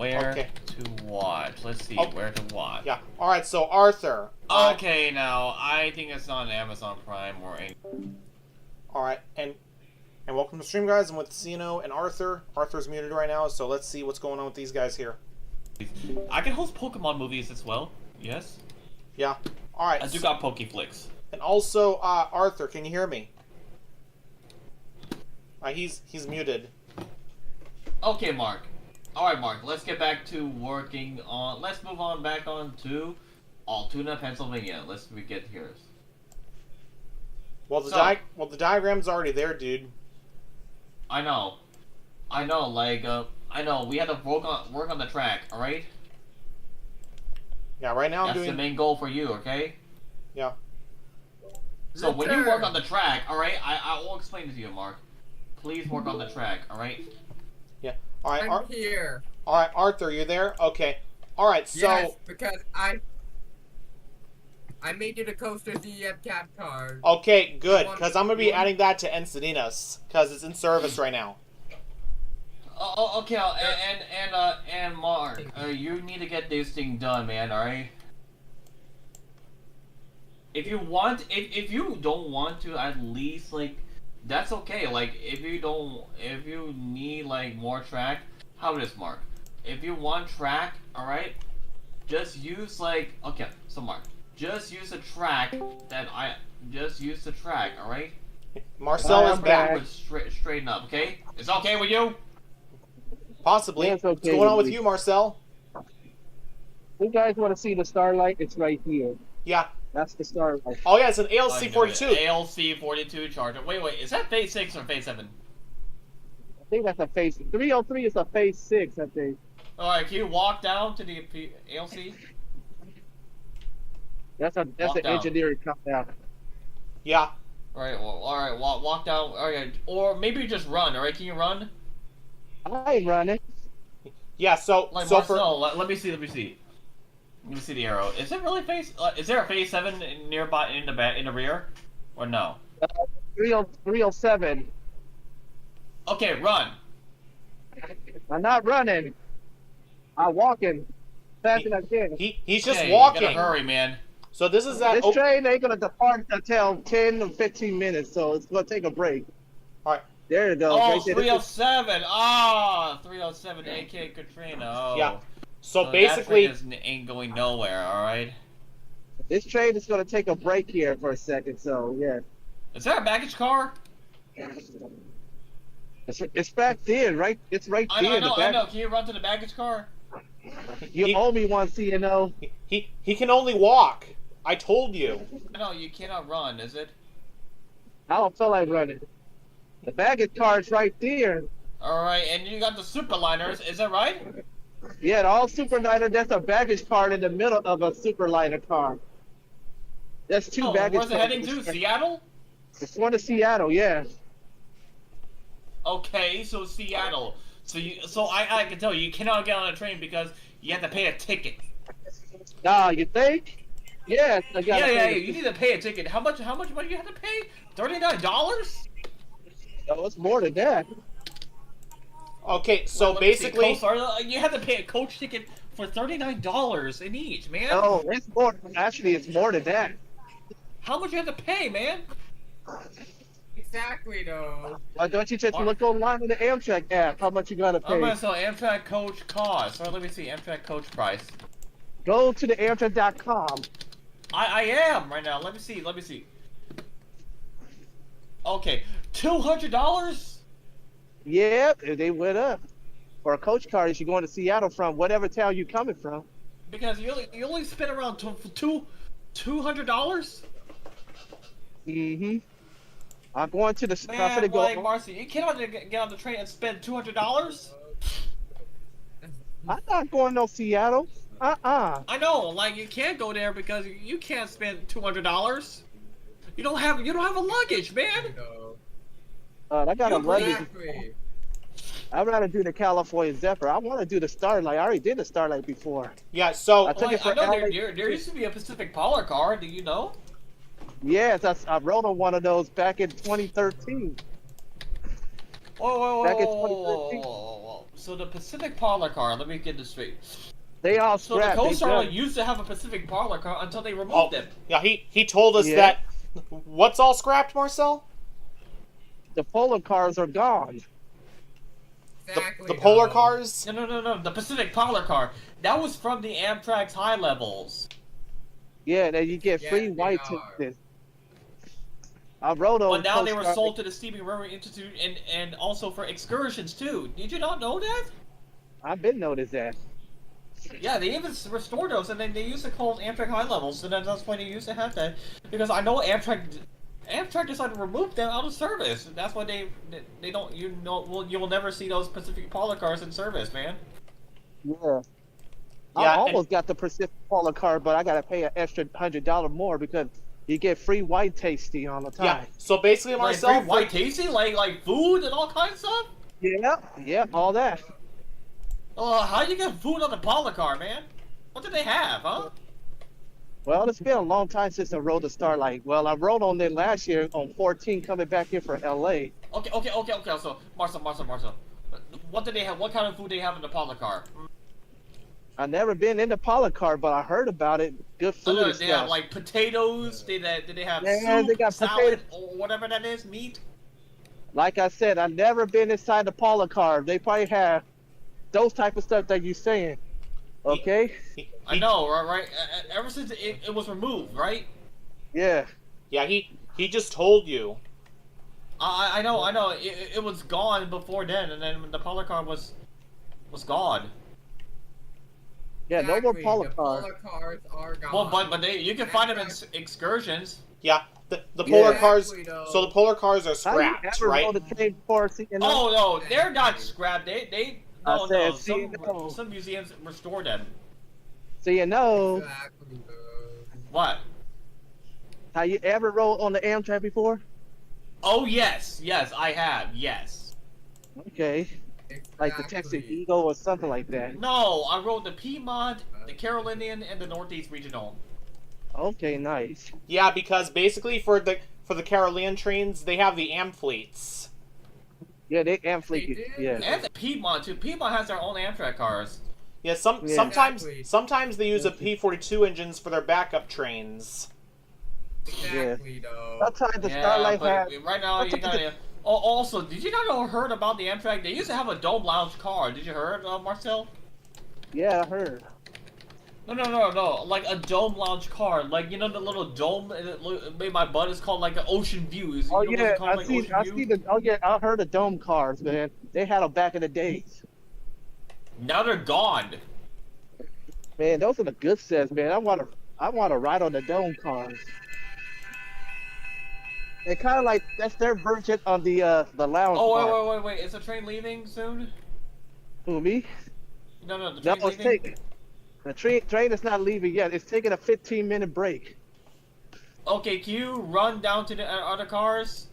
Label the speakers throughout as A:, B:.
A: Where
B: Okay.
A: to watch? Let's see.
B: Okay.
A: Where to watch?
B: Yeah. All right. So Arthur.
A: Okay, now I think it's on Amazon Prime or any.
B: All right, and welcome to the stream, guys. I'm with Cino and Arthur. Arthur's muted right now, so let's see what's going on with these guys here.
A: I can host Pokemon movies as well. Yes.
B: Yeah. All right.
A: I do got Pokeflix.
B: And also, Arthur, can you hear me? He's muted.
A: Okay, Mark. All right, Mark. Let's get back to working on. Let's move on back on to Altoona, Pennsylvania. Let's get here.
B: Well, the diagram's already there, dude.
A: I know. Like, I know. We have to work on the track. All right.
B: Yeah. Right now,
A: That's the main goal for you. Okay.
B: Yeah.
A: So when you work on the track, all right, I will explain it to you, Mark. Please work on the track. All right.
B: Yeah. All right.
C: I'm here.
B: All right, Arthur, you there? Okay. All right. So.
C: Yes, because I made you the coaster the cap card.
B: Okay, good, because I'm gonna be adding that to Encinitas, because it's in service right now.
A: Okay, and Mark, you need to get this thing done, man. All right. If you don't want to, at least like, that's okay. Like, if you need like more track, how about this, Mark? If you want track, all right, just use like, okay, so Mark. Just use the track all right?
B: Marcel is back.
A: Straighten up, okay? It's okay with you?
B: Possibly.
D: Yeah, it's okay
B: What's going on with
D: me.
B: you, Marcel?
D: You guys want to see the starlight? It's right here.
B: Yeah.
D: That's the starlight.
B: Oh yeah, it's an ALC-42.
A: ALC-42 charger. Wait, is that phase 6 or phase 7?
D: I think that's a phase 303 is a phase 6, I think.
A: Alright, can you walk down to the ALC?
D: That's an engineering countdown.
B: Yeah.
A: Alright, walk down. Alright, or maybe just run, alright? Can you run?
D: I ain't running.
B: Yeah, so
A: Like Marcel, let me see. Let me see the arrow. Is it really phase? Is there a phase 7 nearby in the rear, or no?
D: 307.
A: Okay, run.
D: I'm not running. I'm walking fast as I can.
B: He's just
A: Okay,
B: walking.
A: You gotta hurry, man.
B: So this is that.
D: This train ain't gonna depart until 10 or 15 minutes, so it's gonna take a break.
B: All right.
D: There you go.
A: Oh,
D: Okay,
A: 307. Ah, 307, aka Katrina. Oh.
B: Yeah. So
A: So
B: basically,
A: that train ain't going nowhere. All right.
D: This train is gonna take a break here for a second, so yeah.
A: Is there a baggage car?
D: It's back there, right? It's right
A: I
D: there.
A: know. Can you run to the baggage car?
D: You owe me one, CNO.
B: he can only walk. I told you.
A: No, you cannot run. Is it?
D: I don't feel like running. The baggage car's right there.
A: All right, and you got the superliners. Is that right?
D: Yeah, all Superliner, that's a baggage card in the middle of a Superliner car. That's two
A: Oh,
D: baggage
A: where's it
D: cards.
A: heading to? Seattle?
D: It's going to Seattle, yeah.
A: Okay, so Seattle. So I can tell you cannot get on a train because you have to pay a ticket.
D: You think? Yes, I got
A: Yeah. You need to pay a ticket. How much money do you have to pay? $39?
D: No, it's more than that.
B: Okay, so
A: Well, let me see.
B: basically,
A: You have to pay a coach ticket for $39 in each, man.
D: No, it's more. Actually, it's more than that.
A: How much you have to pay, man?
C: Exactly, though.
D: Why don't you just look online in the Amtrak app? How much you gotta
A: I'm
D: pay?
A: gonna sell Amtrak coach cost. Let me see Amtrak coach price.
D: Go to the Amtrak.com.
A: I am right now. Let me see. Okay, $200.
D: Yeah, they went up. For a coach card, if you're going to Seattle from whatever town you're coming from.
A: Because you only spent around $200.
D: Mm-hmm. I'm going to the. I'm
A: Man,
D: gonna go.
A: like Marcy, you cannot get on the train and spend $200.
D: I'm not going to Seattle.
A: I know, like you can't go there because you can't spend $200. You don't have a luggage, man.
D: I got a luggage.
C: Exactly.
D: I'd rather do the California Zephyr. I want to do the Starlight. I already did the Starlight before.
B: yeah. So
D: I took it for
A: I know
D: LA.
A: there used to be a Pacific Polar car. Do you know?
D: Yes, I rode on one of those back in 2013.
A: Whoa.
D: Back in
A: Whoa. So the Pacific Parlor car. Let me get this straight.
D: They all
A: So the
D: scrapped. They
A: co-star
D: done.
A: used to have a Pacific Parlor car until they removed
B: Oh,
A: them.
B: yeah. He told us
D: Yeah.
B: that. What's all scrapped, Marcel?
D: The polar cars are gone.
C: Exactly.
B: The polar
C: though.
B: cars.
A: No. The Pacific Parlor car. That was from the Amtrak's high levels.
D: Yeah, then you get
C: Yes,
D: free
C: they
D: white
C: are.
D: tickets. I rode on.
A: But now they were
D: co-star-
A: sold to the Stevie Wonder Institute and also for excursions too. Did you not know that?
D: I've been noticed that.
A: Yeah, they even restored those, and then they used to call it Amtrak high levels, and that's why they used to have that. Because I know Amtrak decided to remove them out of service. That's why they don't you will never see those Pacific Parlor cars in service, man.
D: Yeah. I
B: Yeah,
D: almost got the Pacific Polar card, but I gotta pay an extra $100 more because you get free white tasty all the
B: Yeah.
D: time.
B: So basically,
A: Like
B: Marcel.
A: free white tasty, like food and all kinds of stuff.
D: Yeah, all that.
A: How you get food on the Parlor car, man? What did they have, huh?
D: Well, it's been a long time since I rode the Starlight. Well, I rode on it last year on 14 coming back here for LA.
A: Okay. So, Marcel. What did they have? What kind of food did they have in the Parlor car?
D: I never been in the Polar car, but I heard about it. Good food and
A: They have
D: stuff.
A: like potatoes. Did they have
D: Yeah,
A: soup,
D: they got
A: salad, or whatever that is, meat?
D: Like I said, I never been inside the Polar car. They probably have those type of stuff that you're saying. Okay?
A: I know, right? Ever since it was removed, right?
D: Yeah.
B: Yeah. He just told you.
A: I know. It was gone before then, and then the Parlor car was gone.
D: Yeah, no more
C: Exactly,
D: Polar
C: the
D: car.
C: polar cars are gone.
A: Well, but you can find them in excursions.
B: Yeah. The polar
D: Yeah.
B: cars.
C: Exactly, though.
B: So the polar cars are
D: How you
B: scrapped,
D: ever
B: right?
D: rode a train before, you know?
A: Oh no, they're not scrapped. They
D: I
A: no
D: said,
A: no.
D: see, no.
A: Some museums restore them.
D: So you know,
C: Exactly, though.
A: What?
D: how you ever rode on the Amtrak before?
A: Oh yes, I have. Yes.
D: Okay. Like the Texas
C: Exactly.
D: Eagle or something like that.
A: No, I rode the Piedmont, the Carolinian, and the Northeast Regional.
D: Okay, nice.
B: Yeah, because basically for the Carolian trains, they have the Amfleets.
D: Yeah, they
C: They
D: Amfleet.
C: did?
D: Yeah.
A: And the Piedmont too. Piedmont has their own Amtrak cars.
B: Yeah,
D: Yeah.
B: sometimes
C: Exactly.
B: they use a P-42 engines for their backup trains.
C: Exactly, though.
D: Sometimes the
A: Yeah,
D: Starlight
A: but
D: has.
A: right now you
D: sometimes
A: gotta. Oh, also, did you not know heard about the Amtrak? They used to have a dome lounge car. Did you heard, Marcel?
D: Yeah, I heard.
A: No. Like a dome lounge car. Like, you know the little dome made by Bud is called like an Ocean View. Is
D: Oh
A: you know
D: yeah,
A: what's called,
D: I
A: like,
D: see.
A: Ocean
D: I
A: View?
D: see the. Oh yeah, I heard of dome cars, man. They had them back in the days.
A: Now they're gone.
D: Man, those are the good sets, man. I want to ride on the dome cars. They kind of like that's their version of the lounge
A: Oh,
D: car.
A: wait. Is the train leaving soon?
D: Who, me?
A: No, the
D: No,
A: train's
D: it's
A: leaving?
D: taking. The train is not leaving yet. It's taking a 15-minute break.
A: Okay, can you run down to the other cars?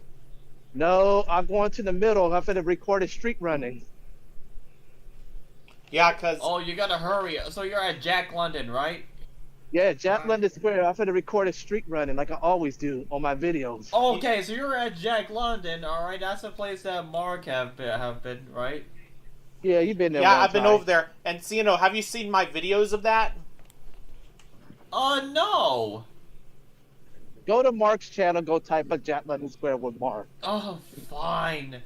D: No, I'm going to the middle. I'm gonna record a street running.
B: Yeah, because
A: Oh, you gotta hurry. So you're at Jack London, right?
D: Yeah, Jack London Square. I'm gonna record a street running like I always do on my videos.
A: Okay, so you're at Jack London, alright? That's the place that Mark have been, right?
D: Yeah, you've been there.
B: yeah,
D: one
B: I've been
D: time.
B: over there. And so, have you seen my videos of that?
A: No.
D: Go to Mark's channel. Go type up Jack London Square with Mark.
A: Oh, fine.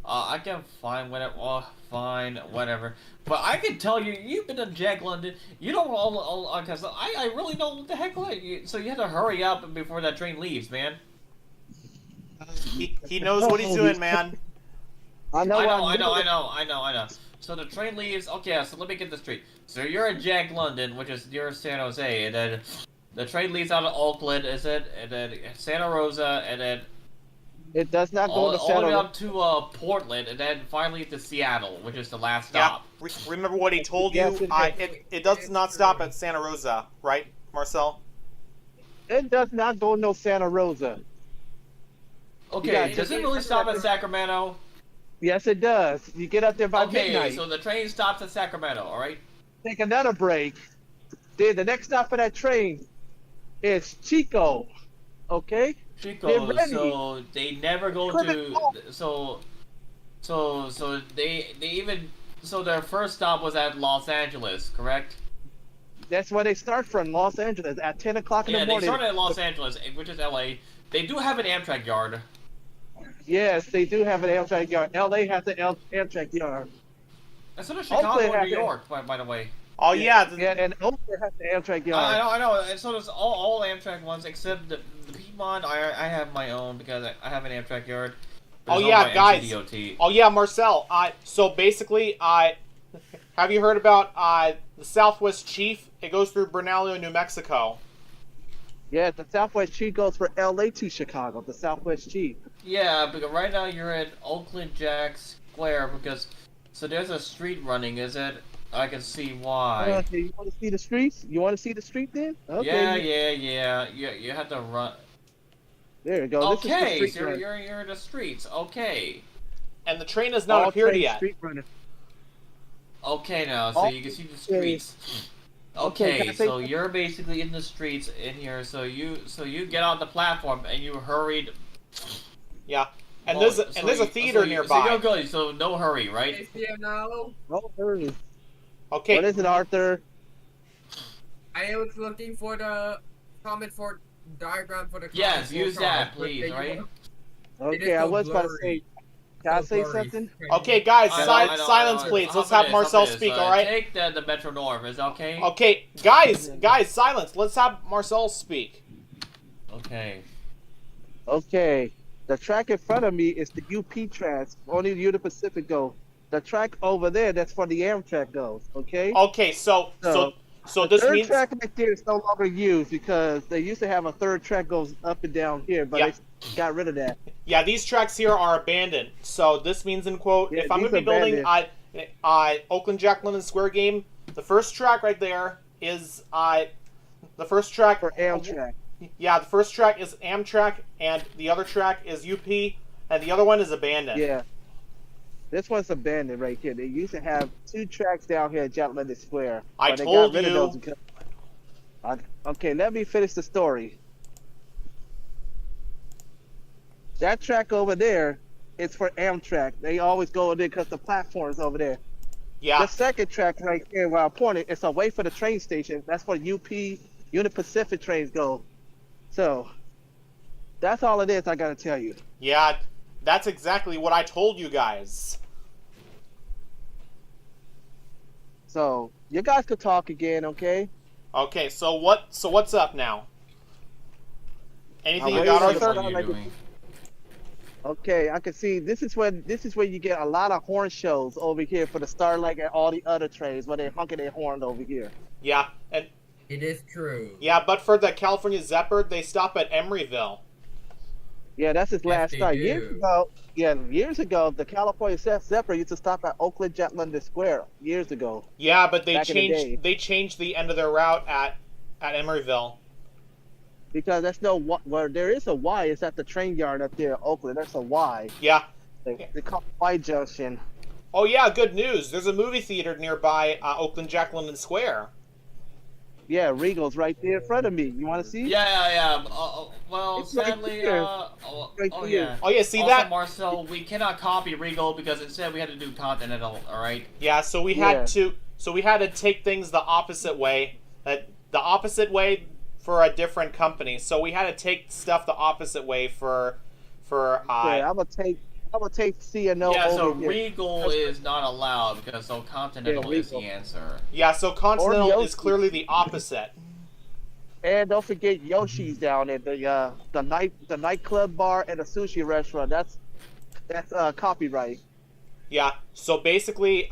A: I can find whatever. Oh, fine, whatever. But I can tell you, you've been to Jack London. You don't all because I really don't know what the heck. So you have to hurry up before that train leaves, man.
B: He knows what he's doing, man.
D: I know.
A: I know. So the train leaves. Okay, so let me get this straight. So you're at Jack London, which is near San Jose, and then the train leaves out of Oakland, is it? And then Santa Rosa, and then
D: It does not go
A: all
D: to
A: the way
D: Santa
A: up to Portland, and then finally to Seattle, which is the last
B: Yeah.
A: stop.
B: Remember what he told
D: Yes,
B: you? It does not stop at Santa Rosa, right, Marcel?
D: It does not go no Santa Rosa.
A: Okay,
D: Yeah,
A: does it really stop at Sacramento?
D: Yes, it does. You get up there by
A: Okay,
D: midnight.
A: so the train stops at Sacramento, alright?
D: Take another break. Then the next stop of that train is Chico. Okay?
A: Chico,
D: They're ready.
A: so they never go
D: Put
A: to
D: it on.
A: so they even So their first stop was at Los Angeles, correct?
D: That's where they start from, Los Angeles, at 10 o'clock in
A: Yeah,
D: the
A: they
D: morning.
A: started at Los Angeles, which is LA. They do have an Amtrak yard.
D: Yes, they do have an Amtrak yard. LA has an Amtrak yard.
A: And so does
D: Oakland
A: Chicago and
D: has
A: New
D: it.
A: York, by the way.
B: Oh yeah,
D: Yeah, and Oakland has the Amtrak yard.
A: I know, and so does all Amtrak ones except the Piedmont. I have my own because I have an Amtrak yard. But
B: Oh
A: it's
B: yeah,
A: owned by
B: guys.
A: MCDOT.
B: Oh yeah, Marcel. So basically, have you heard about the Southwest Chief? It goes through Bernalillo, New Mexico.
D: Yeah, the Southwest Chief goes from LA to Chicago, the Southwest Chief.
A: Yeah, because right now you're at Oakland Jack Square because so there's a street running. Is it? I can see why.
D: Okay, you want to see the streets? You want to see the street then? Okay.
A: Yeah. You have to run.
D: There you go. This is
A: Okay,
D: the
A: so
D: street running.
A: you're in the streets. Okay.
B: And the train has not
D: All
B: appeared
D: train
B: yet.
D: Street running.
A: Okay now, so
D: Oh,
A: you can see the
D: okay.
A: streets.
D: Okay,
A: Okay,
D: can I say
A: so
D: something?
A: you're basically in the streets in here. So you get on the platform and you hurried.
B: Yeah. And
A: Well,
B: there's a theater nearby.
A: So you're good. So no hurry, right?
C: Hey, CNO,
D: Oh, hurry.
B: Okay.
D: What is it, Arthur?
C: I was looking for the comment for diagram for the.
A: Yes,
C: comment
A: use
C: for
A: that,
C: but
A: please,
C: they-
A: right?
C: it is
D: Okay, I
C: so
D: was about to say.
C: blurry.
D: Can I
C: So
D: say
C: blurry.
D: something?
B: Okay, guys,
A: I know,
B: silence, please. Let's have Marcel speak. All right.
A: Take the Metro North. Is that okay?
B: Okay, guys, silence. Let's have Marcel speak.
A: Okay.
D: Okay. The track in front of me is the UP track. Only the Union Pacific go. The track over there, that's for the Amtrak goes. Okay.
B: Okay, so
D: the
B: this
D: third
B: means
D: track right there is no longer used because they used to have a third track goes up and down here, but
B: Yeah.
D: they got rid of that.
B: yeah, these tracks here are abandoned. So this means in quote,
D: Yeah,
B: if I'm
D: these
B: gonna be
D: are
B: building Oakland Jack London Square game, the first track right there is the first track
D: For Amtrak.
B: Yeah, the first track is Amtrak, and the other track is UP, and the other one is abandoned.
D: Yeah. This one's abandoned right here. They used to have two tracks down here at Jack London Square.
B: I
D: but they
B: told
D: got rid
B: you.
D: of those because... Okay, let me finish the story. That track over there is for Amtrak. They always go there because the platform's over there.
B: Yeah,
D: The second track right here where I pointed, it's away from the train station. That's where UP, Union Pacific trains go. So, that's all it is I gotta tell you.
B: yeah, that's exactly what I told you guys.
D: So, you guys could talk again, okay?
B: Okay, so what's up now? Anything
D: I'm
B: you got,
D: waiting
B: Arthur?
D: for
A: What are you doing?
D: Okay, I can see this is where you get a lot of horn shows over here for the Starlight and all the other trains where they're honking their horn over here.
B: Yeah, and
C: It is true.
B: yeah, but for the California Zeppard, they stop at Emeryville.
D: Yeah, that's his last
C: they
D: stop.
C: do.
D: Years ago, the California Zeppelin used to stop at Oakland Jack London Square. Years ago.
B: Yeah, but they
D: Back in the day.
B: changed the end of their route at Emeryville.
D: Because that's no where there is a Y. It's at the train yard up there in Oakland. That's a Y.
B: Yeah.
D: They call it Y Junction.
B: Oh yeah, good news. There's a movie theater nearby Oakland Jack London Square.
D: Yeah, Regal's right there in front of me. You want to see?
A: Yeah. Well,
D: It's right
A: sadly,
D: here.
A: oh
D: Right
A: yeah.
D: here.
B: Oh yeah, see
A: Also,
B: that?
A: Marcel, we cannot copy Regal because it said we had to do Continental. All right.
B: Yeah, so we
D: Yeah.
B: had to take things the opposite way. For a different company. So we had to take stuff the opposite way for
D: Yeah, I'm gonna take C&O
A: Yeah, so
D: over here.
A: Regal is not allowed because so Continental
D: Yeah,
A: is the
D: Regal.
A: answer.
B: yeah, so Continental
D: Yoshi.
B: is clearly the opposite.
D: And don't forget Yoshi's down at the nightclub bar and the sushi restaurant. That's copyright.
B: Yeah. So basically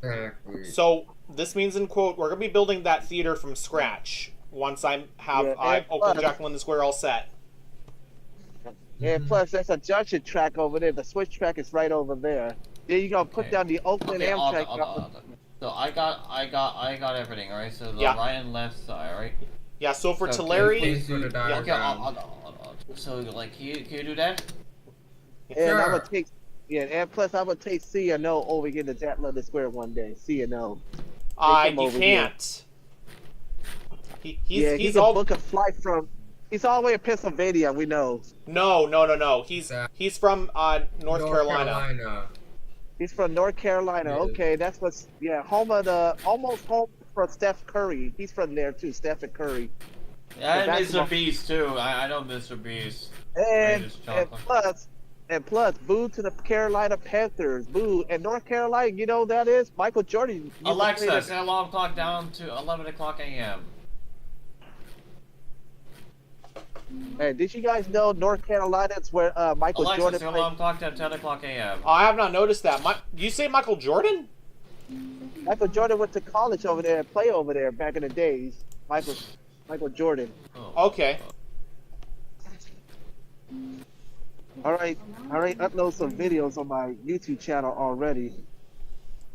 C: Exactly.
B: so this means in quote we're going to be building that theater from scratch once I have
D: Yeah, and
B: Oakland
D: plus-
B: Jack London Square all set.
D: And plus, there's a junction track over there. The switch track is right over there. Then you gonna put
A: Okay.
D: down the Oakland
A: Okay,
D: Amtrak.
A: so I got everything. All right. So the
B: Yeah.
A: right and left side. All right.
B: Yeah, so for
A: So
B: Tulare,
C: Thanks for the
A: Okay.
C: diagram.
A: So like, can you do that?
D: And I'm
C: Sure.
D: gonna take. Yeah, and plus I'm gonna take C&O over here to Jack London Square one day. C&O. come
B: you
D: over here.
B: can't. He's
D: He can
B: all
D: book a flight from. He's all the way in Pennsylvania. We know.
B: no. He's from North Carolina.
D: He's from North Carolina.
C: Yeah.
D: Okay, that's what's home of the almost home for Steph Curry. He's from there too, Stephen Curry.
A: Yeah, and
D: basketball-
A: Mr. Beast too. I know Mr. Beast.
D: And
A: Greatest
D: and
A: chocolate.
D: plus, boo to the Carolina Panthers. Boo. And North Carolina, you know who that is? Michael Jordan. used to play
A: Alexa,
D: there.
A: set alarm clock down to 11 o'clock a.m.
D: Hey, did you guys know North Carolina is where Michael
A: Alexa,
D: Jordan
A: set
D: played?
A: alarm clock to 10 o'clock a.m.
B: I have not noticed that. You say Michael Jordan?
D: Michael Jordan went to college over there and played over there back in the days. Michael Jordan.
A: Oh.
B: Okay.
D: All right, upload some videos on my YouTube channel already.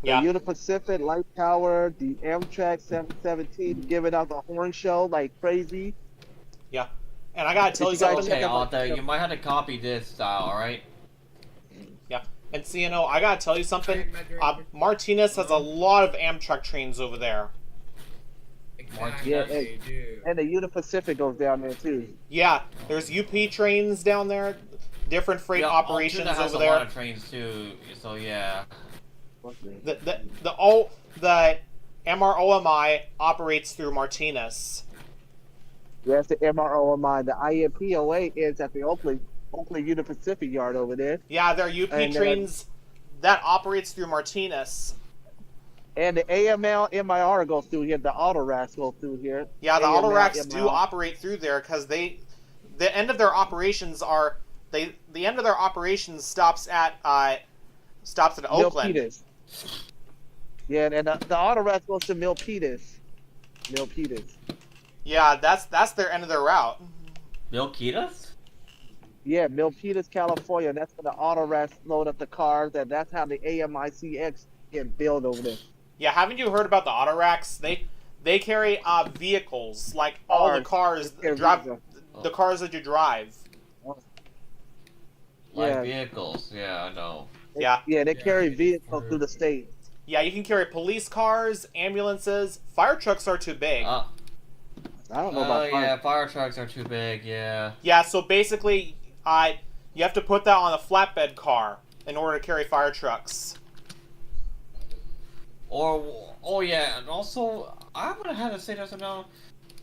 B: Yeah.
D: The Union Pacific, Light Tower, the Amtrak 717 giving out the horn show like crazy.
B: Yeah. And I gotta tell you
D: Did you guys
B: something.
A: Okay,
D: check out my-
A: you might have to copy this style, alright?
B: Yeah. And CNO, I gotta tell you something.
C: Measuring-
B: Martinez has a lot of Amtrak trains over there.
C: Exactly,
D: Yeah,
C: they do.
D: And the Union Pacific goes down there too.
B: Yeah. There's UP trains down there. Different freight
A: Yeah,
B: operations
A: Altoona has
B: over
A: a lot
B: there.
A: of trains too, so yeah.
B: The MROMI operates through Martinez.
D: Yes, the MRO the IMPOA is at the Oakland Union Pacific yard over there.
B: Yeah, there are UP
D: And,
B: trains that operates through Martinez.
D: And the AML MIR goes through here. The auto racks go through here.
B: Yeah, the
D: AML,
B: auto racks do
D: MIR.
B: operate through there because the end of their operations are the end of their operations stops at Oakland.
D: Milpitas. Yeah, and the auto racks goes to Milpitas.
B: Yeah, that's their end of their route.
A: Milquitas?
D: Yeah, Milpitas, California. And that's where the auto racks load up the cars, and that's how the AMICX get built over there.
B: Yeah, haven't you heard about the auto racks? They carry vehicles like all the cars
D: Yeah,
B: the cars that you drive.
A: Like
D: Yeah.
A: vehicles, yeah, I know.
B: Yeah.
D: Yeah, they
C: Yeah,
D: carry
C: it's
D: vehicles
C: true.
D: through the state.
B: Yeah, you can carry police cars, ambulances. Fire trucks are too big.
D: I don't know
A: Oh
D: about
A: yeah, fire trucks are too big, yeah.
B: Yeah, so basically, you have to put that on a flatbed car in order to carry fire trucks.
A: Or, oh yeah, and also, I would have had to say this or no,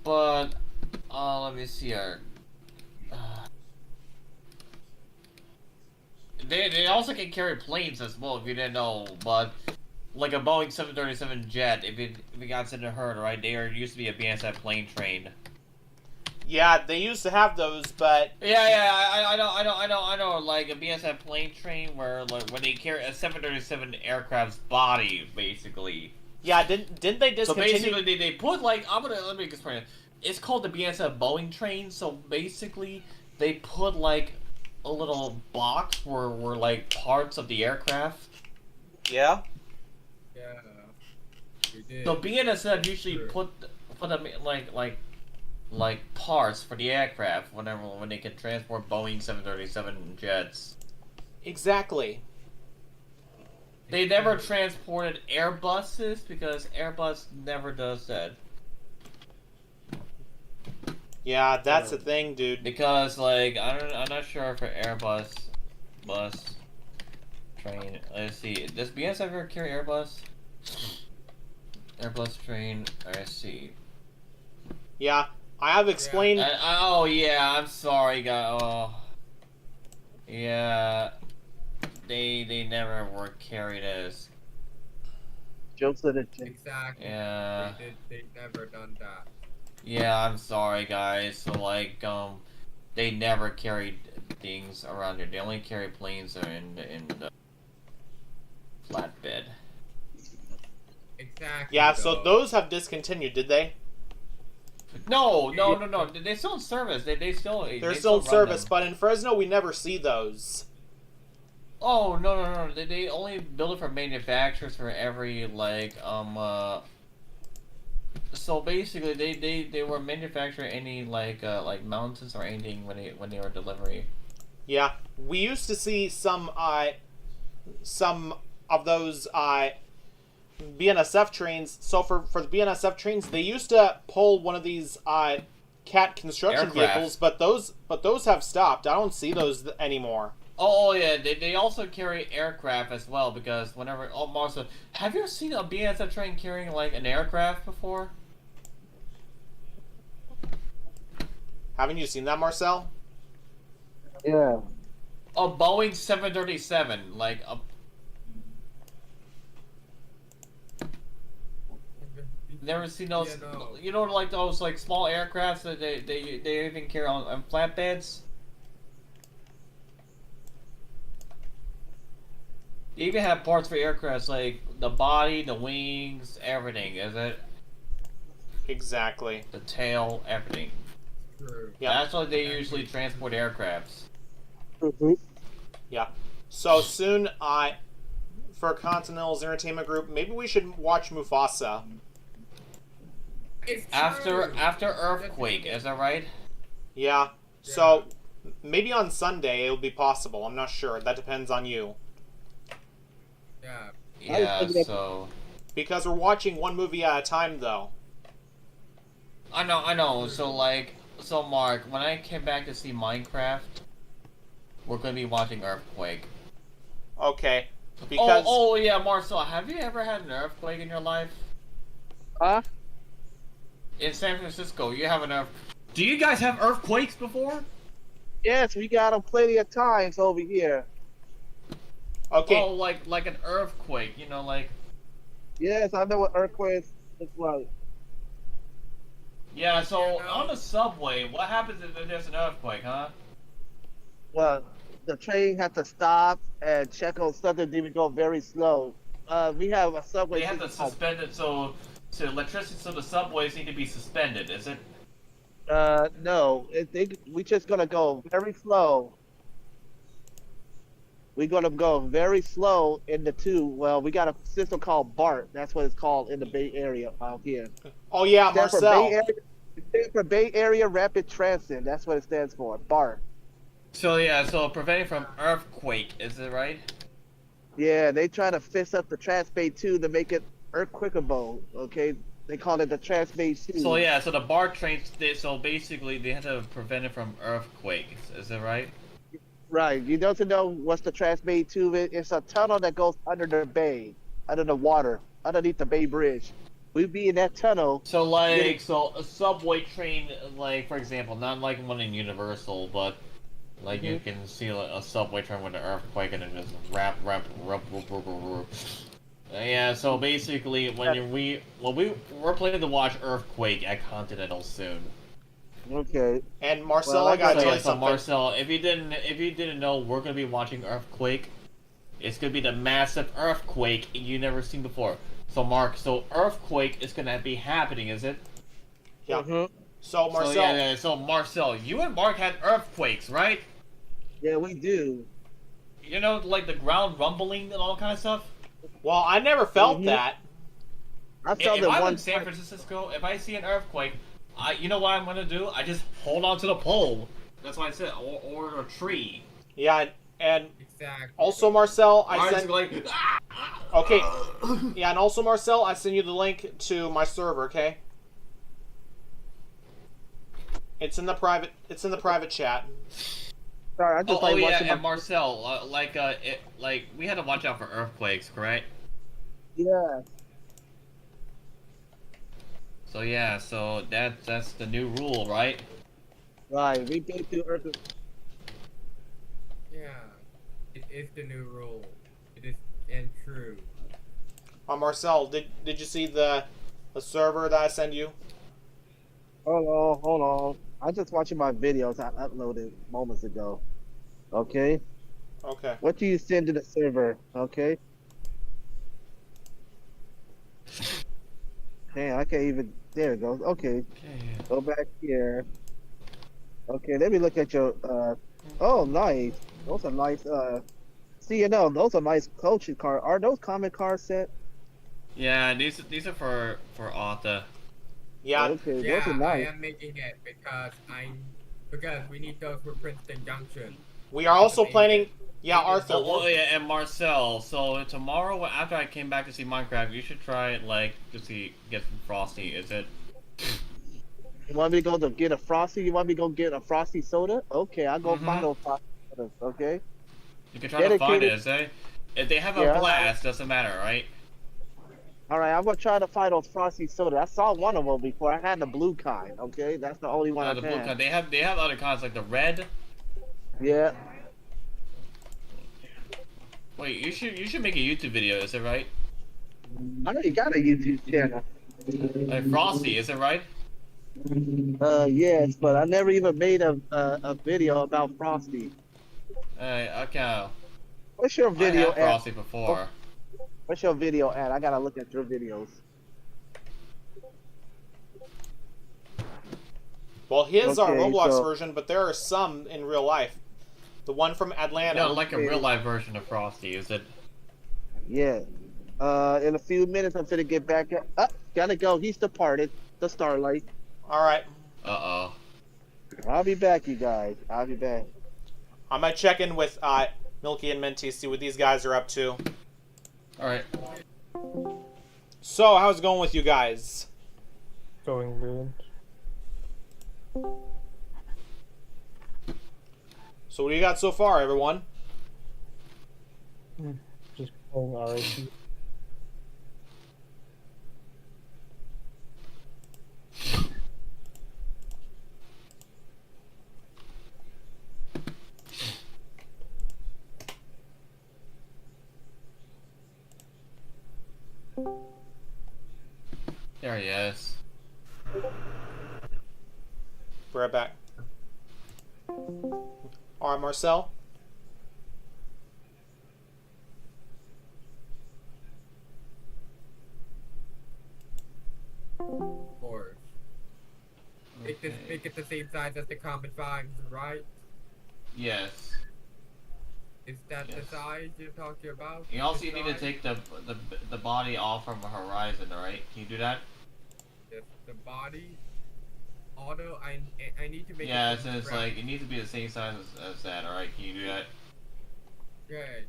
A: but, let me see here. They also can carry planes as well, if you didn't know, but, like a Boeing 737 jet, if it got in a hurt, right, there used to be a BNSF plane train.
B: Yeah, they used to have those, but
A: Yeah, I know, like a BNSF plane train where they carry a 737 aircraft's body, basically.
B: yeah, didn't they
A: So
B: discontinue?
A: basically, they put like let me explain it. It's called the BNSF Boeing train. So basically, they put like a little box where like parts of the aircraft.
B: Yeah.
C: Yeah. We did.
A: So BNSF usually
C: Sure.
A: put them in, like parts for the aircraft when they can transport Boeing 737 jets.
B: Exactly.
A: They never transported Airbuses because Airbus never does that.
B: Yeah, that's the thing, dude.
A: Because like I'm not sure if an Airbus bus train. Let's see. Does BS ever carry Airbus? Airbus train. Let's see.
B: Yeah, I have explained.
A: Oh yeah, I'm sorry, guys. Oh, yeah. They never were carried as.
D: Jokes of the day.
C: Exactly.
A: Yeah.
C: They never done that.
A: Yeah, I'm sorry, guys. So like they never carried things around here. They only carry planes in the flatbed.
C: Exactly.
B: Yeah, so
C: though.
B: those have discontinued, did they?
A: No. They still in service. They still.
B: They're
A: they
B: still in
A: run
B: service,
A: them.
B: but in Fresno we never see those.
A: Oh no. They only build it for manufacturers for every like So basically, they were manufacturing any like mountains or anything when they were delivery.
B: Yeah, we used to see some of those BNSF trains. So for the BNSF trains, they used to pull one of these CAT construction
A: Aircraft.
B: vehicles, but those have stopped. I don't see those anymore.
A: Oh yeah, they also carry aircraft as well because whenever Marcel, have you ever seen a BNSF train carrying like an aircraft before?
B: Haven't you seen that, Marcel?
D: Yeah.
A: A Boeing 737, like a never seen those. You know, like those like small aircrafts that they even carry on flatbeds. They even have parts for aircrafts like the body, the wings, everything. Is it
B: Exactly.
A: the tail, everything?
C: True.
B: Yeah.
A: That's why they usually transport aircrafts.
D: Mhm.
B: Yeah. So soon, for Continental's Entertainment Group, maybe we should watch Mufasa.
C: It's
A: After
C: true.
A: earthquake, is that right?
B: Yeah. So maybe on Sunday it'll be possible. I'm not sure. That depends on you.
C: Yeah.
A: Yeah.
D: thinking that-
A: So
B: Because we're watching one movie at a time, though.
A: I know. So Mark, when I came back to see Minecraft, we're gonna be watching Earthquake.
B: Okay. Because
A: Oh yeah, Marcel, have you ever had an earthquake in your life?
D: Huh?
A: In San Francisco, you have an earth. Do you guys have earthquakes before?
D: Yes, we got them plenty of times over here.
B: okay,
A: Oh, like an earthquake, you know, like
D: Yes, I know what earthquakes look like.
A: yeah. So
C: You know?
A: on the subway, what happens if there's an earthquake, huh?
D: Well, the train has to stop and check on something, then we go very slow. We have a subway
A: They have to
D: system called
A: suspend it so electricity, so the subways need to be suspended. Is it?
D: no, we just gonna go very slow. We're gonna go very slow in the two. Well, we got a system called BART. That's what it's called in the Bay Area out here.
B: oh yeah,
D: Stand for Bay
B: Marcel.
D: Area. It stands for Bay Area Rapid Transit. That's what it stands for. BART.
A: So yeah, so preventing from earthquake, is it right?
D: Yeah, they try to fix up the Transbay 2 to make it earthquakeable. Okay, they call it the Transbay 2.
A: So yeah, so the BART trains. So basically, they have to prevent it from earthquakes. Is that right?
D: Right. You don't know what's the Transbay 2 is? It's a tunnel that goes under the bay, under the water, underneath the Bay Bridge. We'd be in that tunnel.
A: So like,
D: Getting-
A: so a subway train, like for example, not like one in Universal, but like you can see like, a subway train with an earthquake and it just rap. Yeah. So basically, we're planning to watch Earthquake at Continental soon.
D: Okay.
B: And Marcel,
D: Well,
B: I gotta
A: So,
B: tell
A: yeah,
B: you
A: so
B: something.
A: Marcel, if you didn't know, we're gonna be watching Earthquake. It's gonna be the massive earthquake you never seen before. So Mark, so Earthquake is gonna be happening, is it?
B: Yeah.
D: Mhm.
B: So Marcel,
A: So yeah. So Marcel, you and Mark had earthquakes, right?
D: Yeah, we do.
A: You know, like the ground rumbling and all kind of stuff.
B: well, I never felt
D: Mhm.
B: that.
D: I felt
A: If
D: it
A: I'm
D: one
A: in San
D: time.
A: Francisco, if I see an earthquake, you know what I'm gonna do? I just hold on to the pole. That's what I said, or a tree.
B: Yeah, and
C: Exactly.
B: also Marcel,
A: I
B: I
A: just
B: sent.
A: like.
B: Okay. Yeah, and also Marcel, I send you the link to my server. Okay. It's in the private. It's in the private chat.
D: Sorry, I just
A: Oh
D: like
A: yeah,
D: watching
A: and
D: my.
A: Marcel, like we had to watch out for earthquakes, correct?
D: Yeah.
A: So yeah, so that's the new rule, right?
D: Right. We've been through earth.
C: Yeah. It is the new rule. It is and true.
B: Marcel, did you see the server that I send you?
D: Hold on. I'm just watching my videos I uploaded moments ago. Okay.
B: Okay.
D: What do you send to the server? Okay. Damn, I can't even. There it goes. Okay. Go back here. Okay, let me look at your. Oh, nice. Those are nice. CNL. Those are nice coaching cards. Are those common cards set?
A: Yeah, these are for Arthur.
B: Yeah.
D: Okay,
C: Yeah,
D: those are
C: I
D: nice.
C: am making it because we need those for Princeton Junction.
B: We are also planning. Yeah, Arthur.
A: Oh yeah, and Marcel. So tomorrow, after I came back to see Minecraft, you should try like to get some Frosty. Is it?
D: You want me to go to get a frosty? You want me to go get a frosty soda? Okay, I'll go
A: Mhm.
D: find those frosty sodas. Okay.
A: You can try to find
D: Dedicated.
A: it. Say, if they have a
D: Yeah.
A: blast, doesn't matter, right?
D: All right, I'm gonna try to find those frosty soda. I saw one of them before. I had the blue kind. Okay, that's the only one
A: No,
D: I
A: the blue
D: can.
A: kind. They have other kinds like the red.
D: Yeah.
A: Wait, you should make a YouTube video. Is it right?
D: I know you got a YouTube channel.
A: Like Frosty, is it right?
D: Yes, but I never even made a video about Frosty.
A: Okay.
D: What's your
A: I
D: video
A: had
D: at?
A: Frosty before.
D: What's your video at? I gotta look at your videos.
B: Well, his are
D: Okay,
B: Roblox
D: so-
B: version, but there are some in real life. The one from Atlanta.
A: No, like a real life version of Frosty. Is it?
D: Yeah. In a few minutes, I'm gonna get back. Gotta go. He's departed. The Starlight.
B: All right.
A: Uh oh.
D: I'll be back, you guys. I'll be back.
B: I might check in with Milky and Minty, see what these guys are up to.
A: All right.
B: So, how's it going with you guys?
E: Going good.
B: So, what do you got so far, everyone?
E: Just going alright.
A: There he is.
B: Be right back. All right, Marcel.
C: Or make it the same size as the common vines, right?
A: Yes.
C: Is that the
A: Yes.
C: size you're talking about?
A: You also
C: The
A: need to
C: size?
A: take the body off from the horizon, alright? Can you do that?
C: The body. Auto. I need to make.
A: Yeah,
C: it
A: so it's like it needs to be the same size as that, alright? Can you do that?
C: Good.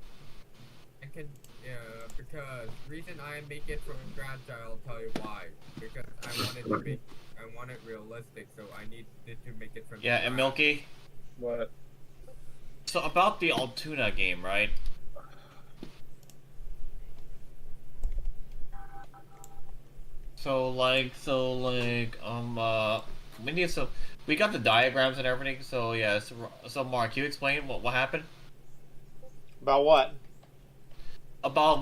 C: I can. Yeah, because reason I make it from scratch, I'll tell you why. Because I want it realistic, so I need to make it from.
A: Yeah, and
C: scratch.
A: Milky.
E: What?
A: So about the Altoona game, right? So we got the diagrams and everything. So yeah, so Mark, you explain what happened
B: About what?
A: about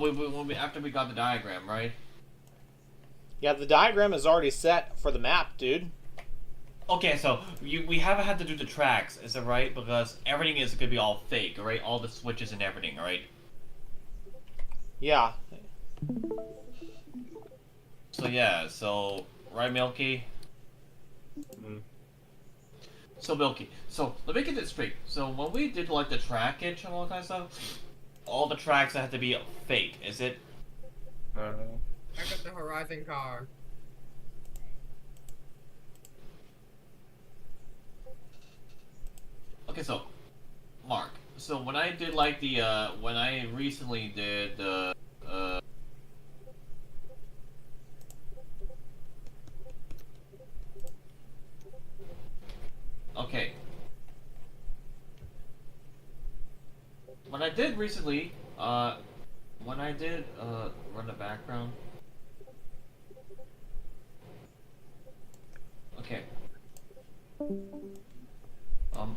A: after we got the diagram, right?
B: Yeah, the diagram is already set for the map, dude.
A: Okay, so we haven't had to do the tracks, is it right? Because everything is gonna be all fake, right? All the switches and everything, right?
B: Yeah.
A: So yeah, so right, Milky. So Milky, so let me get this straight. So when we did like the trackage and all that kind of stuff, all the tracks have to be fake, is it?
C: I got the Horizon car.
A: Okay, so Mark. So when I did like the when I recently did the okay. When I did recently, when I did run the background. Okay. I'm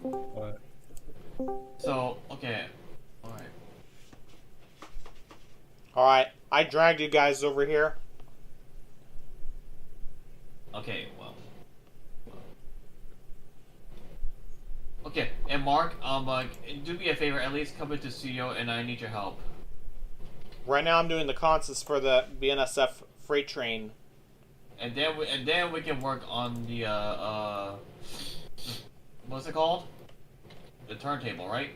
E: What?
A: So okay. All right.
B: All right. I dragged you guys over here.
A: Okay, well. Okay, and Mark, do me a favor, at least come into studio, and I need your help.
B: Right now, I'm doing the concerts for the BNSF freight train.
A: And then we can work on the what's it called? The turntable, right?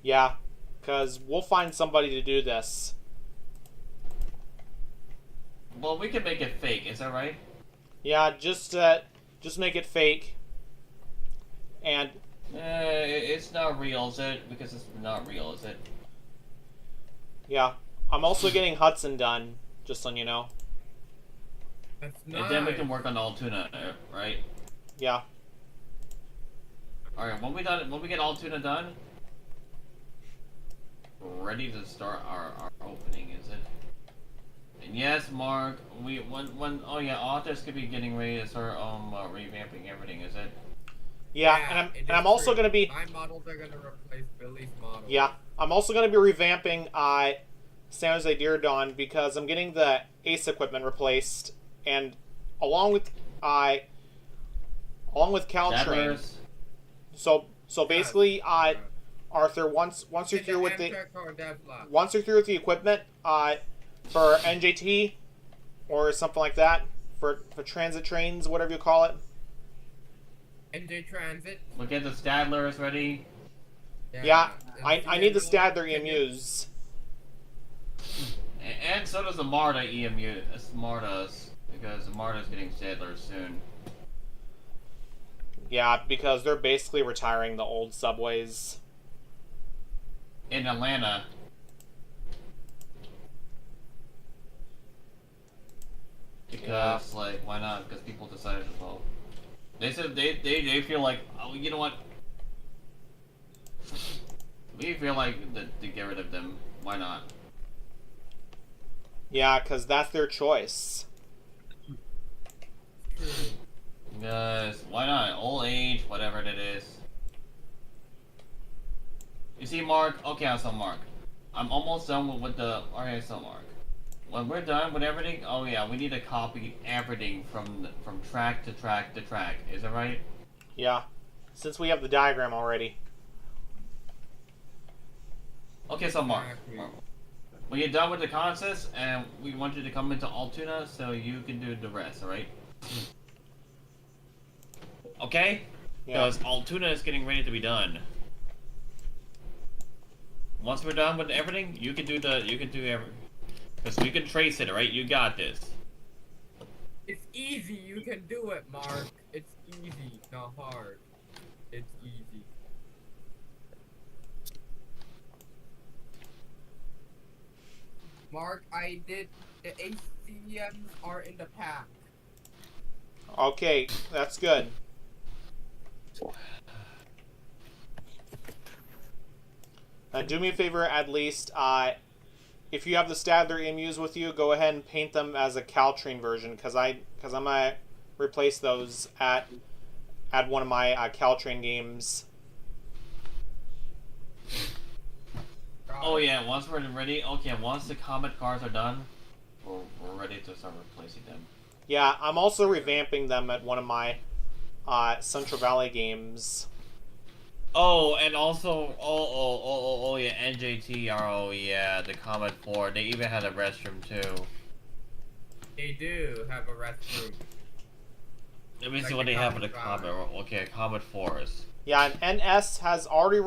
B: Yeah, because we'll find somebody to do this.
A: Well, we can make it fake. Is that right?
B: Yeah, just make it fake. And
A: It's not real, is it? Because it's not real, is it?
B: yeah, I'm also getting Hudson done. Just so you know.
C: That's
A: And
C: nice.
A: then we can work on Altoona, right?
B: Yeah.
A: Alright, when we get Altoona done, we're ready to start our opening, is it? And yes, Mark, when oh yeah, authors could be getting ready to start revamping everything, is it?
B: Yeah,
C: it
B: and I'm
C: is
B: also
C: true.
B: gonna be
C: My models are gonna replace Billy's model.
B: yeah, I'm also gonna be revamping San Jose Deer Dawn because I'm getting the Ace equipment replaced, and along with Caltrain.
A: Dattlers.
B: So basically,
C: Yeah.
B: Arthur, once you're
C: Get
B: through with the
C: Amtrak or Devla.
B: once you're through with the equipment, for NJT or something like that, for transit trains, whatever you call it.
C: NJ Transit.
A: We'll get the Stadlers ready.
B: Yeah,
C: and
B: I need the
C: CNO,
B: Stadler
C: can you-
B: EMUs.
A: And so does the MARTA EMU. MARTA's, because the MARTA's getting Stadlers soon.
B: Yeah, because they're basically retiring the old subways.
A: In Atlanta. Because, like, why not? Because people decided to vote. They said they feel like, oh, you know what? We feel like to get rid of them. Why not?
B: Yeah, because that's their choice.
A: Because, why not? Old age, whatever it is. You see, Mark? Okay, so Mark. I'm almost done with the... Okay, so Mark. When we're done with everything, oh yeah, we need to copy everything from track to track to track. Is that right?
B: Yeah, since we have the diagram already.
A: Okay, so Mark.
C: Exactly.
A: When you're done with the contest, and we want you to come into Altoona so you can do the rest, alright? Okay?
B: Yeah.
A: Because Altoona is getting ready to be done. Once we're done with everything, you can do everything. Because we can trace it, right? You got this.
C: It's easy. You can do it, Mark. It's easy, not hard. It's easy. Mark, I did. The HCMs are in the pack.
B: Okay, that's good. Do me a favor, at least, if you have the Stadler emus with you, go ahead and paint them as a Caltrain version, because I'm gonna replace those at one of my Caltrain games.
A: Oh yeah, once we're ready, okay, once the Comet cars are done, we're ready to start replacing them.
B: Yeah, I'm also revamping them at one of my Central Valley games.
A: Oh, and also, oh yeah, NJT, oh yeah, the Comet 4, they even had a restroom too.
C: They do have a restroom.
A: Let me see
C: Like
A: what
C: the
A: they have for the
C: Comet
A: Comet. Okay, Comet 4s.
B: Yeah, and NS has already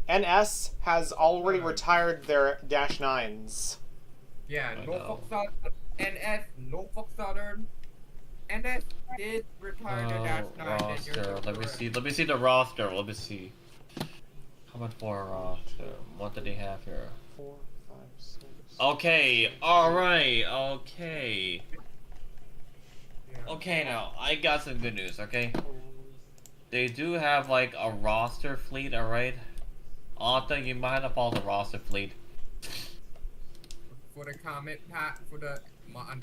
B: NS has already retired their Dash 9s.
C: Yeah,
A: I
C: Norfolk Southern, NS, Norfolk Southern. NS did retire the Dash 9. and you're
A: Roster,
C: so
A: let me
C: correct.
A: see the roster, let me see. Comet 4 roster, what do they have here?
B: 4, 5, 6.
A: Okay, alright, okay.
C: Yeah.
A: Okay, now, I got some good news, okay? They do have, like, a roster fleet, alright? Arthur, you might have all the roster fleet.
C: For the Comet pack, for the modern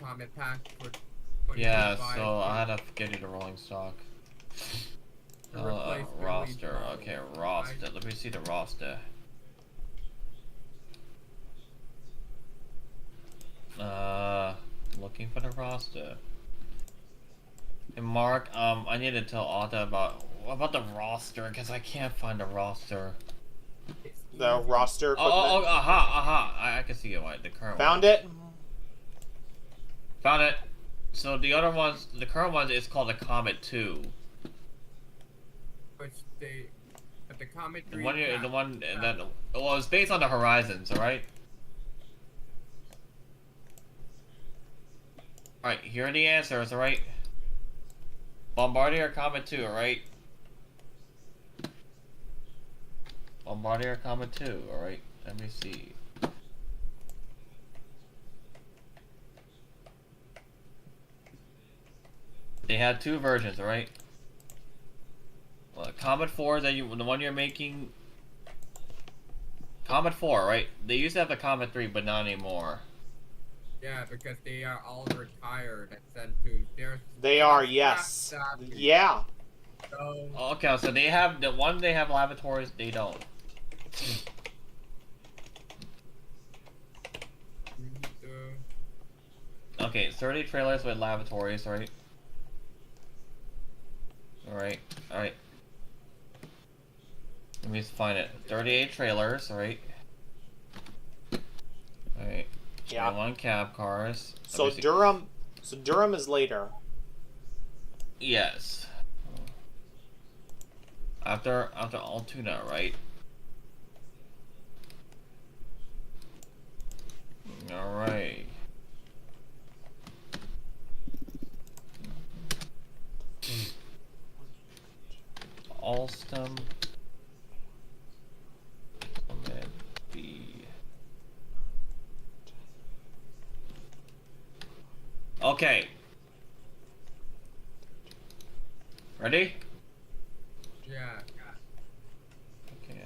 C: Comet pack, for
A: Yeah,
C: 2025,
A: so I had to get you the rolling stock.
C: to replace Billy's
A: Roster,
C: model.
A: okay, roster. Let me see the roster. Looking for the roster. And Mark, I need to tell Arthur about the roster, because I can't find the roster.
C: It's
B: The
C: easy.
B: roster equipment.
A: Aha, I can see it, right, the current
B: Found
A: one.
B: it?
A: Found it. So the other ones, the current one is called the Comet 2.
C: Which they, but the Comet 3
A: The one that, well, it's based on the Horizons, alright? Alright, here are the answers, alright? Bombardier Comet 2, alright? Bombardier Comet 2, alright? Let me see. They had two versions, right? Well, Comet 4 the one you're making. Comet 4, right? They used to have the Comet 3, but not anymore.
C: Yeah, because they are all retired and sent to their.
B: They are, yes. Yeah.
C: So,
A: Okay, so they have the one they have lavatories, they don't.
C: we need to.
A: Okay, 30 trailers with lavatories, right? Alright, alright. Let me just find it. 38 trailers, right? Alright.
B: Yeah.
A: 21 cab cars.
B: So Durham is later.
A: Yes. After Altoona, right? Alright. Alstom. B. Okay. Ready?
C: Yeah.
A: Okay.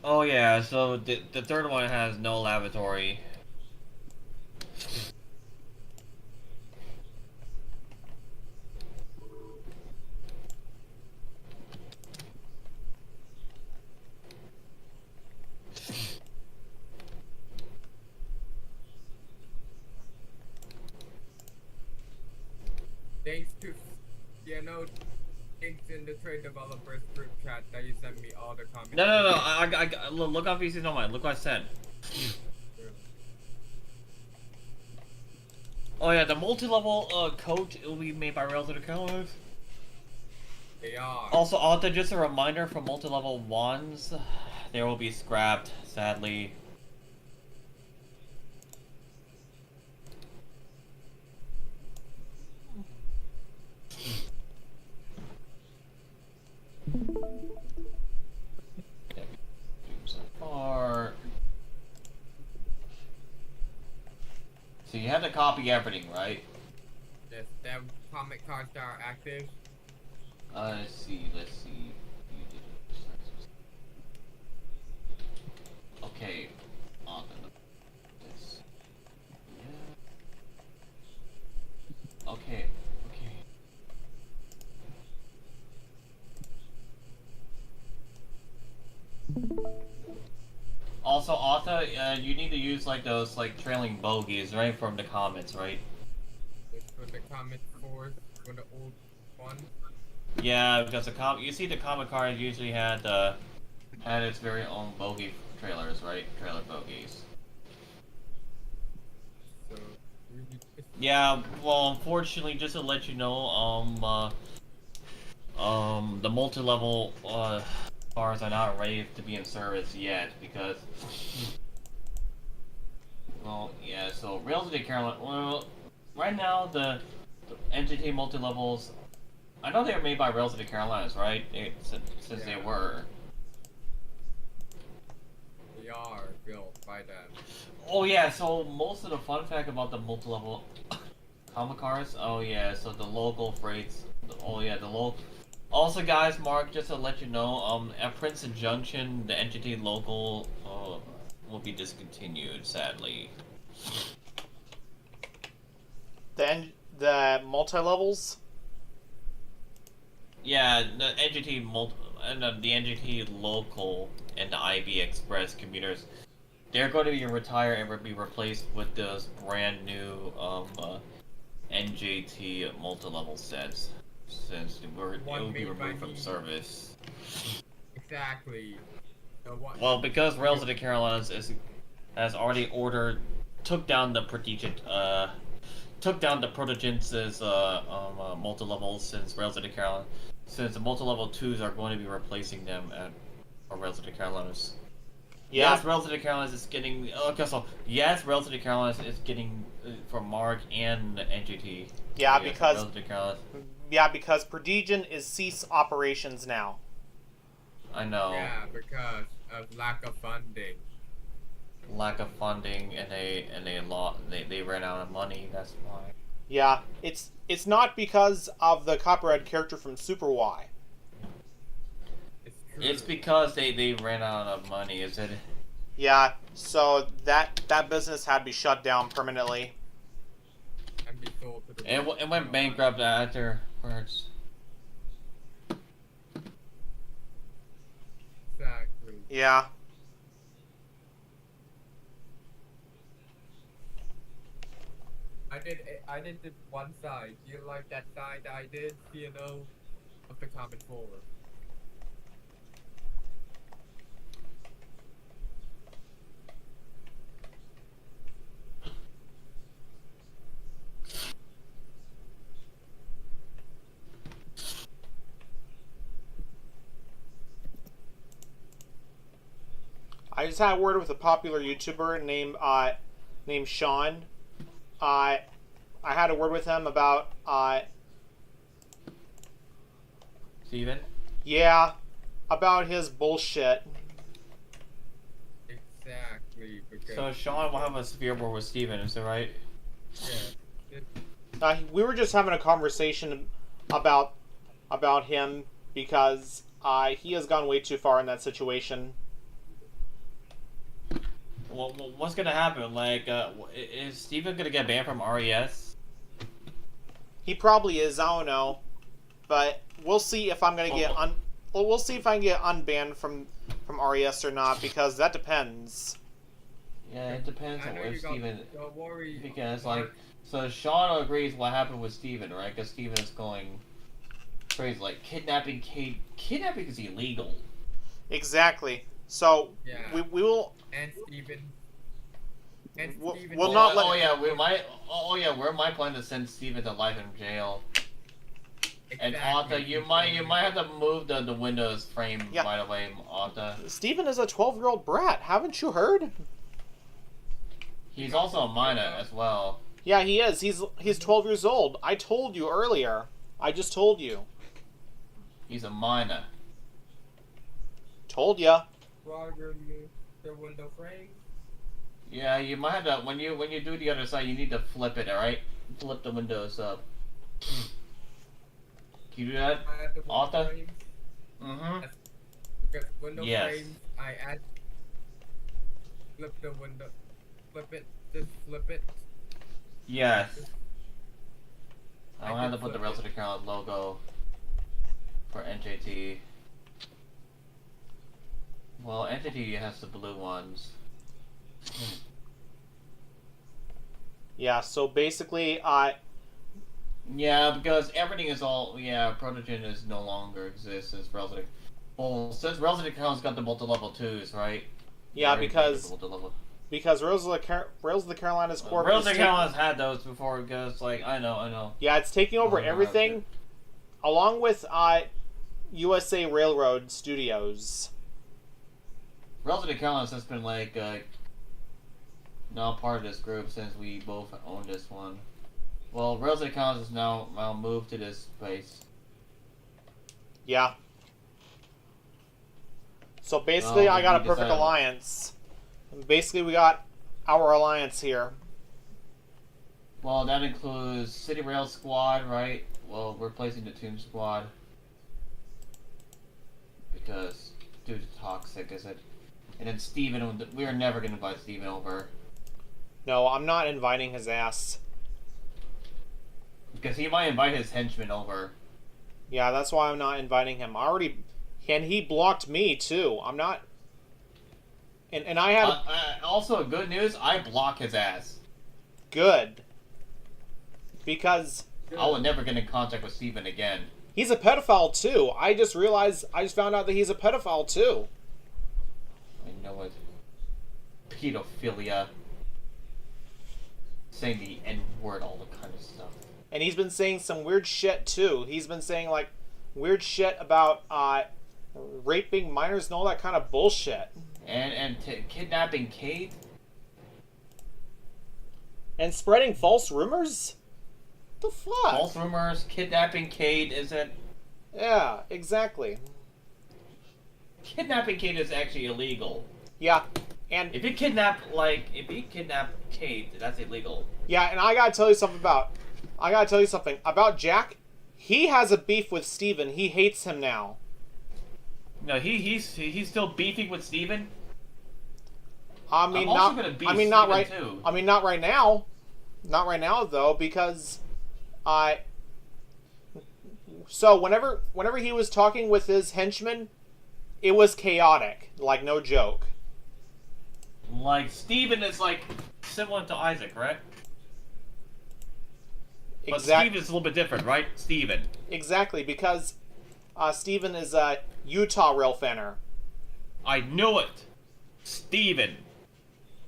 A: Oh yeah, so the third one has no lavatory.
C: Thanks to, thanks in the trade developers group chat that you sent me all the comments.
A: No. I look on PC, don't mind. Look what I sent. Oh yeah, the multi-level coach will be made by Rails to the Carolinas.
C: They are.
A: Also, just a reminder for multi-level ones, they will be scrapped, sadly. So you have to copy everything, right?
C: Yes, that comic cards that are active.
A: Let's see. Okay. On this. Yeah. Okay. Also, Arthur, you need to use like those trailing bogeys, right, from the comments, right?
C: It's for the comic force for the old one.
A: Yeah, because you see the comic card usually had its very own bogey trailers, right? Trailer bogeys.
C: So we need to.
A: Yeah, well, unfortunately, just to let you know, the multi-level cars are not ready to be in service yet because, well, yeah. So Rails to the Carolina. Well, right now the NGT multi-levels, I know they were made by Rails to the Carolinas, right? Since they were.
C: They are built by them.
A: Oh yeah. So most of the fun fact about the multi-level comic cars. Oh yeah. So the local freights. Oh yeah. The local. Also, guys, Mark, just to let you know, at Princeton Junction, the NGT local will be discontinued, sadly.
B: The multi-levels?
A: Yeah, the NGT the NGT local and the IB Express commuters, they're going to be retired and will be replaced with those brand new NGT multi-level sets. Since it will be removed from service.
C: Exactly.
A: Well, because Rails of the Carolinas has already took down the Protogen's multi-levels since Rails of the Carolinas, since the multi-level 2s are going to be replacing them at Rails of the Carolinas.
B: Yeah.
A: Yes, Rails of the Carolinas is getting. Okay, so yes, Rails of the Carolinas is getting for Mark and NGT.
B: Yeah, because Prodigion is cease operations now.
A: I know.
C: Yeah, because of lack of funding.
A: Lack of funding, and they ran out of money. That's why.
B: Yeah, it's not because of the copyrighted character from Super Y.
C: It's true.
A: It's because they ran out of money. Is it?
B: Yeah, so that business had to be shut down permanently.
C: And be sold to the
A: It went bankrupt afterwards.
C: Exactly.
B: Yeah.
C: I did this one side. Do you like that side I did? Of the comment forward.
B: I just had a word with a popular YouTuber named Sean. I had a word with him about
A: Steven?
B: about his bullshit.
C: Exactly. Because
A: So Sean will have a severe war with Steven, is that right?
C: yeah,
B: We were just having a conversation about him because he has gone way too far in that situation.
A: Well, what's gonna happen? Like, is Steven gonna get banned from RES?
B: He probably is. I don't know, but we'll see if I'm gonna we'll see if I can get unbanned from RES or not, because that depends.
A: Yeah, it depends
C: I
A: on
C: know
A: where
C: you got.
A: Steven.
C: Don't worry.
A: Because
C: Mark.
A: like, so Sean agrees what happened with Steven, right? Because Steven is going crazy, like kidnapping. Kidnapping is illegal.
B: Exactly. So
C: Yeah.
B: we will.
C: And Steven.
B: We'll not let-
A: Oh yeah, we might. Oh yeah, we might plan to send Steven to life in jail. And Arthur, you might have to move the Windows frame
B: Yeah.
A: right away, Arthur.
B: Steven is a 12-year-old brat. Haven't you heard?
A: He's also a minor as well.
B: Yeah, he is. He's 12 years old. I told you earlier. I just told you.
A: He's a minor.
B: Told ya.
C: Roger, the window frame.
A: Yeah, you might have to when you do the other side, you need to flip it. All right, flip the windows up. Can you do that?
C: I add the window
A: Arthur?
C: frames.
A: Mm-hmm.
C: Because window
A: Yes.
C: frames, I add. Flip the window. Flip it. Just flip it.
A: Yes. I
C: I
A: don't have
C: can
A: to put the
C: flip
A: Rails
C: it.
A: account logo for NJT. Well, NJT has the blue ones.
B: Yeah. So basically,
A: Yeah, because everything is all Protogen is no longer exists as Rails. Well, since Rails account's got the multi-level 2s, right?
B: yeah,
A: Very
B: because
A: good multi-level.
B: Rails of the Carolinas Corp.
A: Rails
B: is
A: account has had those before because, like, I know.
B: Yeah, it's taking over
A: Oh,
B: everything, along with USA Railroad Studios.
A: Rails account has been like not part of this group since we both own this one. Well, Rails account is now moved to this place.
B: Yeah. So basically, I got a
A: we
B: perfect
A: decided-
B: alliance. Basically, we got our alliance here.
A: Well, that includes City Rail Squad, right? Well, we're placing the Toon Squad because dude's toxic, is it? And then Steven, we are never gonna invite Steven over
B: No, I'm not inviting his ass.
A: because he might invite his henchmen over.
B: Yeah, that's why I'm not inviting him. And he blocked me too. I'm not. And I had
A: Also, good news, I block his ass.
B: good. Because
A: I will never get in contact with Steven again.
B: he's a pedophile too. I just found out that he's a pedophile too.
A: I know it. Pedophilia. Saying the N-word, all the kind of stuff.
B: And he's been saying some weird shit too. He's been saying like weird shit about raping minors and all that kind of bullshit.
A: And kidnapping Kate?
B: And spreading false rumors? The fuck?
A: False rumors, kidnapping Kate, is it?
B: Yeah, exactly.
A: kidnapping Kate is actually illegal.
B: Yeah, and
A: If you kidnap Kate, that's illegal.
B: yeah, and I gotta tell you something about Jack. He has a beef with Steven. He hates him now.
A: No, he's still beefing with Steven.
B: I mean,
A: I'm also
B: not.
A: gonna beef
B: I mean, not
A: Steven
B: right.
A: too.
B: I mean, not right now. Not right now though, because I. So whenever he was talking with his henchmen, it was chaotic. Like no joke.
A: Like Steven is like similar to Isaac, right? But Steven is a little bit different, right? Steven.
B: Exactly, because Steven is a Utah rail fanner.
A: I knew it. Steven.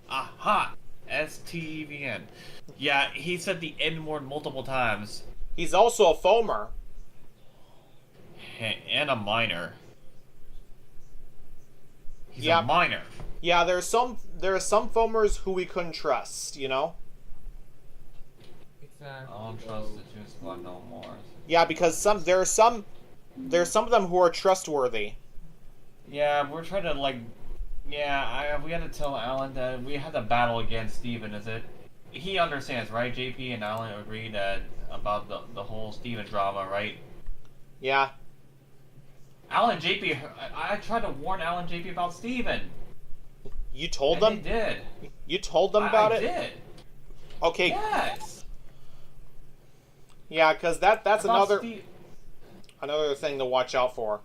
A: Aha. STVN. Yeah, he said the N word multiple times.
B: He's also a foamer.
A: And a minor. He's
B: Yeah.
A: a minor.
B: Yeah, there are some foamers who we couldn't trust, you know?
C: Exactly.
A: I don't trust the June Squad no more.
B: Yeah, because there's some of them who are trustworthy.
A: Yeah, we're trying to like. Yeah, we had to tell Alan that we had to battle against Steven, is it? He understands, right? JP and Alan agreed that about the whole Steven drama, right?
B: Yeah.
A: Alan JP, I tried to warn Alan JP about Steven.
B: You told
A: And
B: them?
A: they did.
B: You told them about
A: I
B: it?
A: did.
B: Okay.
A: Yes.
B: Yeah, because that's
A: About
B: another thing to watch out for.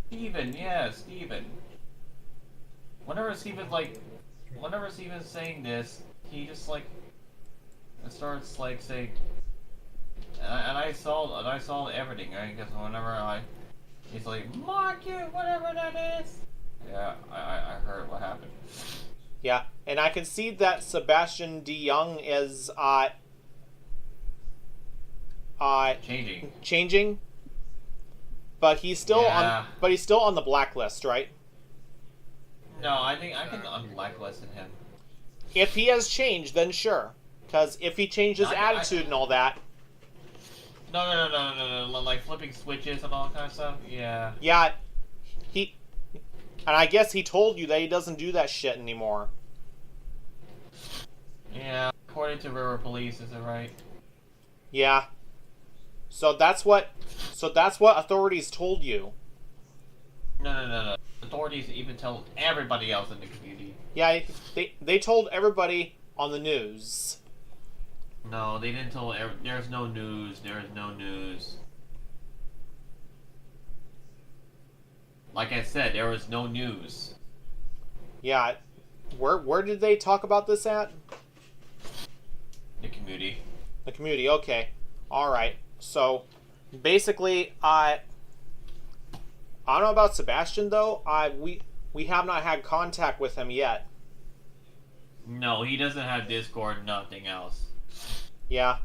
A: Steven, yeah, Steven. Whenever Steven's saying this, he just like starts like saying, and I saw everything. I guess he's like, "Mark you, whatever that is." Yeah, I heard what happened.
B: Yeah, and I can see that Sebastian De Young is changing, but he's still on the blacklist, right?
A: No, I think I can unblacklist him.
B: If he has changed, then sure. Because if he changed his attitude and all that,
A: No, like flipping switches and all that kind of stuff. Yeah.
B: yeah, and I guess he told you that he doesn't do that shit anymore.
A: Yeah, according to River Police, is it right?
B: Yeah. So that's what authorities told you.
A: No. Authorities even tell everybody else in the community.
B: Yeah, they told everybody on the news.
A: No, they didn't tell. There's no news. There is no news. Like I said, there was no news.
B: Yeah. Where did they talk about this at?
A: The community.
B: The community. Okay. All right. So basically, I don't know about Sebastian though. We have not had contact with him yet.
A: No, he doesn't have Discord. Nothing else.
B: Yeah.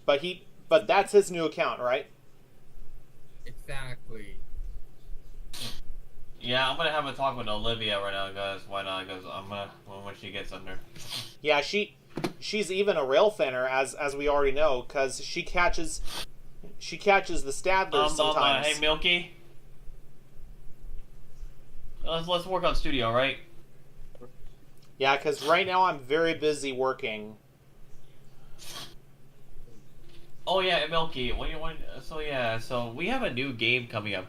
B: But that's his new account, right?
C: Exactly.
A: Yeah, I'm gonna have a talk with Olivia right now, guys. Why not? Because when she gets under.
B: Yeah, she's even a rail fanner, as we already know, because she catches the Stadlers sometimes.
A: Hey, Milky. Let's work on studio, right?
B: Yeah, because right now I'm very busy working.
A: Oh yeah, Milky. What do you want? So we have a new game coming up.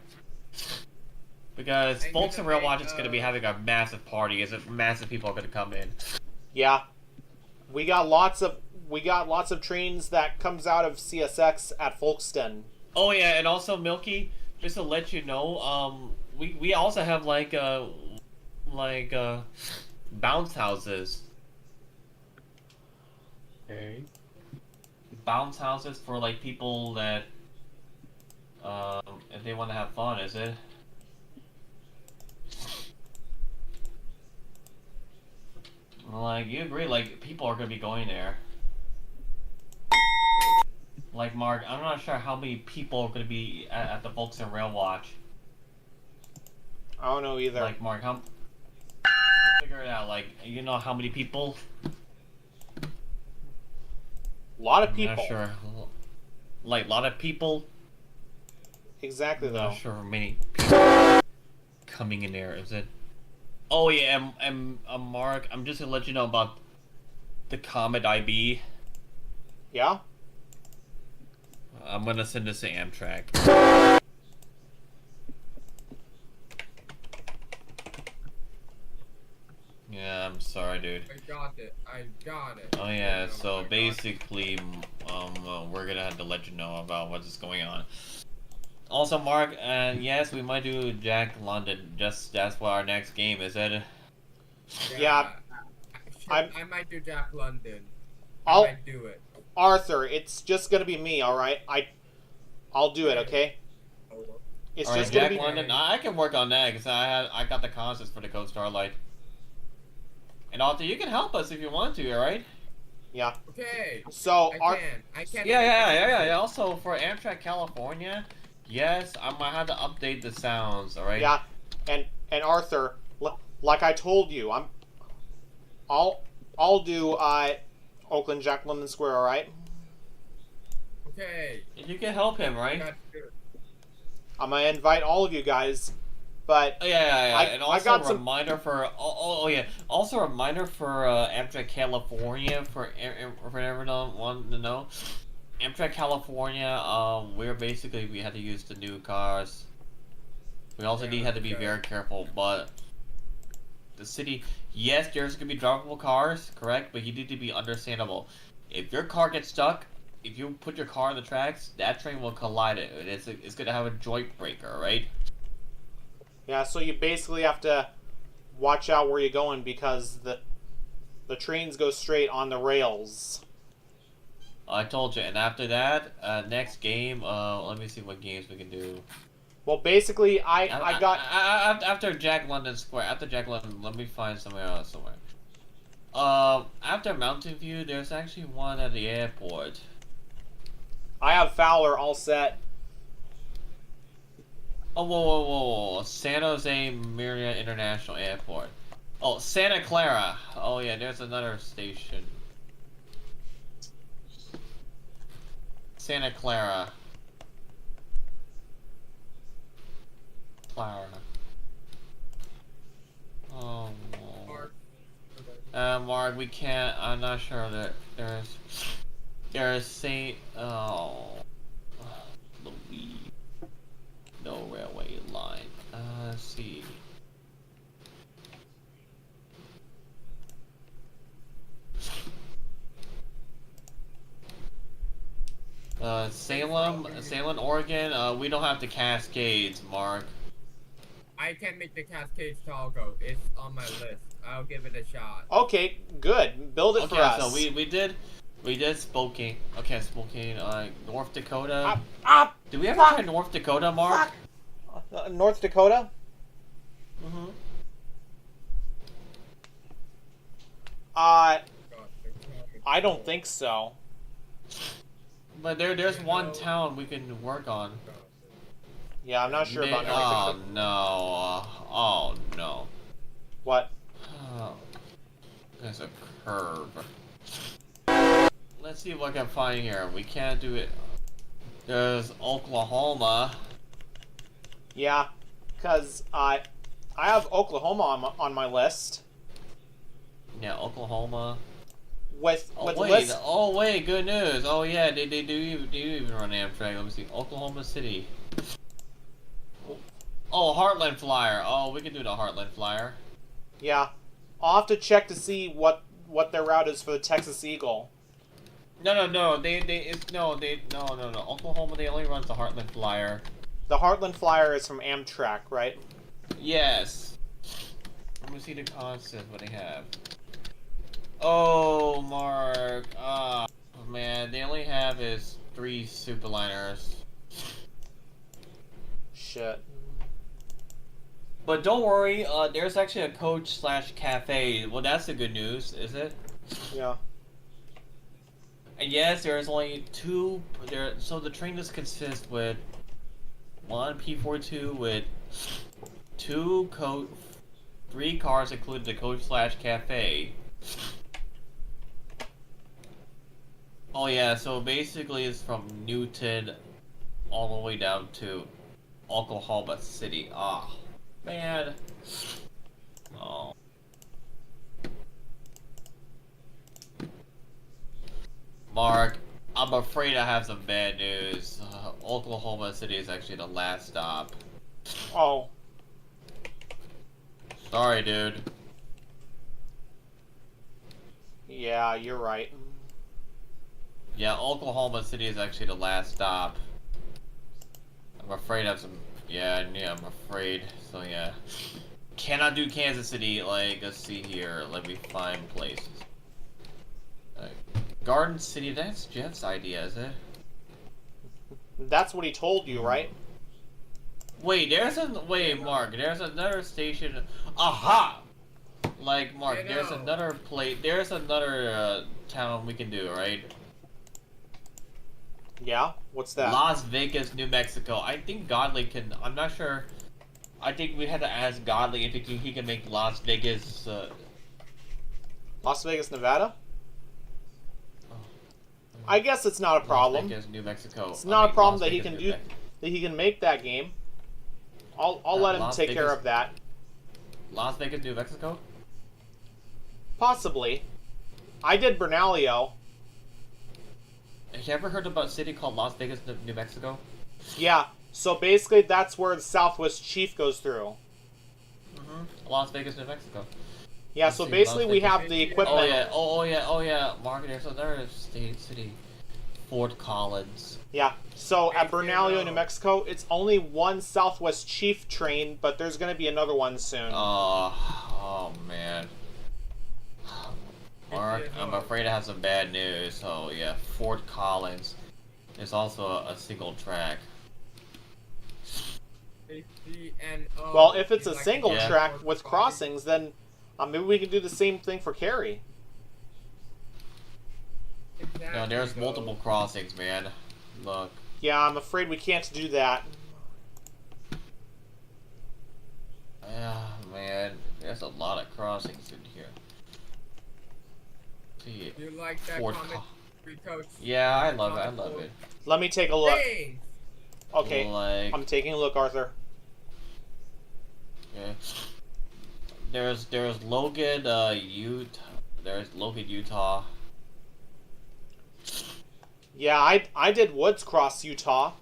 A: Because Folks and Rail Watch is going to be having a massive party. Massive people are going to come in.
B: Yeah, we got lots of trains that comes out of CSX at Folkestone.
A: Oh yeah, and also Milky, just to let you know, we also have bounce houses.
E: Okay.
A: Bounce houses for like people that if they want to have fun, is it? Like, you agree, like, people are gonna be going there. Like, Mark, I'm not sure how many people are gonna be at the Volks and Rail Watch.
B: I don't know either.
A: Like, Mark, I'll figure it out, like, you know how many people?
B: A lot of
A: I'm
B: people.
A: not sure. Like, a lot of people?
B: Exactly
A: I'm
B: though.
A: not sure how many people. coming in there, is it? Oh yeah, and Mark, I'm just gonna let you know about the Comet IB.
B: Yeah.
A: I'm gonna send this to Amtrak. Yeah, I'm sorry, dude.
C: I got it. I got it.
A: Oh yeah,
C: Oh,
A: so
C: my God.
A: basically, we're gonna have to let you know about what's going on. Also, Mark, and yes, we might do Jack London. Just that's what our next game is. It?
B: Yeah.
C: I might do Jack London. I
B: I'll
C: might do it.
B: Arthur. It's just gonna be me. All right. I'll do it. Okay.
C: Oh,
B: It's
A: All right,
B: just gonna
A: Jack
B: be.
A: London. I can work on that because I got the concepts for the Code Starlight. And Arthur, you can help us if you want to. All right?
B: Yeah.
C: okay.
B: So
C: I can.
A: Yeah. Also, for Amtrak California, yes, I might have to update the sounds. All right?
B: Yeah. And Arthur, like I told you, I'll do Oakland Jack London Square. All right.
C: Okay.
A: You can help him, right?
C: Got you.
B: I'm gonna invite all of you guys, but
A: Oh, yeah.
B: I
A: And also
B: got
A: a
B: some-
A: reminder for yeah. Also a reminder for Amtrak California for everyone want to know. Amtrak California, we had to use the new cars. We also had to be very careful, but the city, yes, there's gonna be drivable cars, correct, but you need to be understandable. If your car gets stuck, if you put your car on the tracks, that train will collide it. It's gonna have a joint breaker, right?
B: yeah. So you basically have to watch out where you're going because the trains go straight on the rails.
A: I told you. And after that, next game, let me see what games we can do.
B: Well, basically, I got.
A: After Jack London Square. After Jack London, let me find somewhere else. After Mountain View, there's actually one at the airport.
B: I have Fowler all set.
A: Oh, whoa. San Jose Marriott International Airport. Oh, Santa Clara. Oh, yeah, there's another station. Santa Clara. Oh, Mark, we can't. I'm not sure that there's Saint. Oh, Louis. No railway line. Let's see. Salem, Oregon. We don't have the Cascades, Mark.
C: I can make the Cascades Talgo. It's on my list. I'll give it a shot.
B: Okay, good. Build it for us.
A: So we did Spokane. Okay, Spokane. North Dakota. Did we ever try North Dakota, Mark?
B: North Dakota.
A: Mm-hmm.
B: I don't think so.
A: But there's one town we can work on.
B: Yeah, I'm not sure about North
A: Oh
B: Dakota.
A: no! Oh no!
B: What?
A: Oh, there's a curve. Let's see what I can find here. We can't do it. There's Oklahoma.
B: Yeah, because I have Oklahoma on my list.
A: Yeah, Oklahoma.
B: With
A: wait, wait, good news. Oh yeah, they do even run Amtrak. Let me see. Oklahoma City. Oh, Heartland Flyer. Oh, we can do the Heartland Flyer.
B: Yeah, I'll have to check to see what their route is for the Texas Eagle.
A: No. Oklahoma, they only runs the Heartland Flyer.
B: The Heartland Flyer is from Amtrak, right?
A: Yes. Let me see the concept, what they have. Oh, Mark. Oh, man. They only have is 3 superliners.
B: Shit.
A: But don't worry, there's actually a coach/cafe. Well, that's the good news, is it?
B: Yeah.
A: And yes, there's only 2 there. So the train just consists with 1 P42 with 3 cars, including the coach/cafe. Oh yeah, so basically it's from Newton all the way down to Oklahoma City. Ah. Man. Oh. Mark, I'm afraid I have some bad news. Oklahoma City is actually the last stop.
B: Oh,
A: Sorry, dude.
B: yeah, you're right.
A: Yeah, Oklahoma City is actually the last stop. I'm afraid I have some. Yeah, I'm afraid. So yeah, cannot do Kansas City. Like, let's see here. Let me find places. Garden City. That's Jeff's idea, is it?
B: That's what he told you, right?
A: Wait, Mark. There's another station. Aha! Like, Mark,
C: I
A: there's
C: know.
A: another place. There's another town we can do, right?
B: Yeah. What's that?
A: Las Vegas, New Mexico. I think Godly can. I'm not sure. I think we had to ask Godly if he can make Las Vegas.
B: Las Vegas, Nevada? I guess it's not a problem.
A: Las Vegas, New Mexico.
B: It's not a problem
A: Las
B: that he
A: Vegas,
B: can
A: New
B: do that he can make that game. I'll let him
A: Las
B: take care
A: Vegas-
B: of that.
A: Las Vegas, New Mexico.
B: Possibly. I did Bernalillo.
A: Have you ever heard about a city called Las Vegas, New Mexico?
B: Yeah. So basically, that's where the Southwest Chief goes through.
A: Las Vegas, New Mexico.
B: Yeah.
A: Let's
B: So
A: see,
B: basically,
A: Las
B: we
A: Vegas.
B: have the equipment.
A: Oh yeah. Mark, there's another city. Fort Collins.
B: Yeah. So at
C: Hey,
B: Bernalillo,
C: no.
B: New Mexico, it's only one Southwest Chief train, but there's going to be another one soon.
A: Oh man. Mark,
C: Yeah,
A: I'm
C: no.
A: afraid I have some bad news. So yeah, Fort Collins is also a single track.
C: HCNO.
B: Well, if it's a
C: Like
B: single
A: Yeah.
B: track with crossings, then maybe we can do the same thing for Cary.
C: Exactly,
A: No, there's
C: though.
A: multiple crossings, man. Look.
B: Yeah, I'm afraid we can't do that.
A: Yeah, man. There's a lot of crossings in here. See,
C: You like that
A: Fort
C: comment,
A: Co-
C: Coach?
A: Yeah, I love it. I love it.
B: Let me take a look.
C: Thanks.
B: Okay,
A: Like,
B: I'm taking a look, Arthur.
A: yeah. There's Logan, Utah. There's Logan, Utah.
B: Yeah, I did Woods Cross, Utah.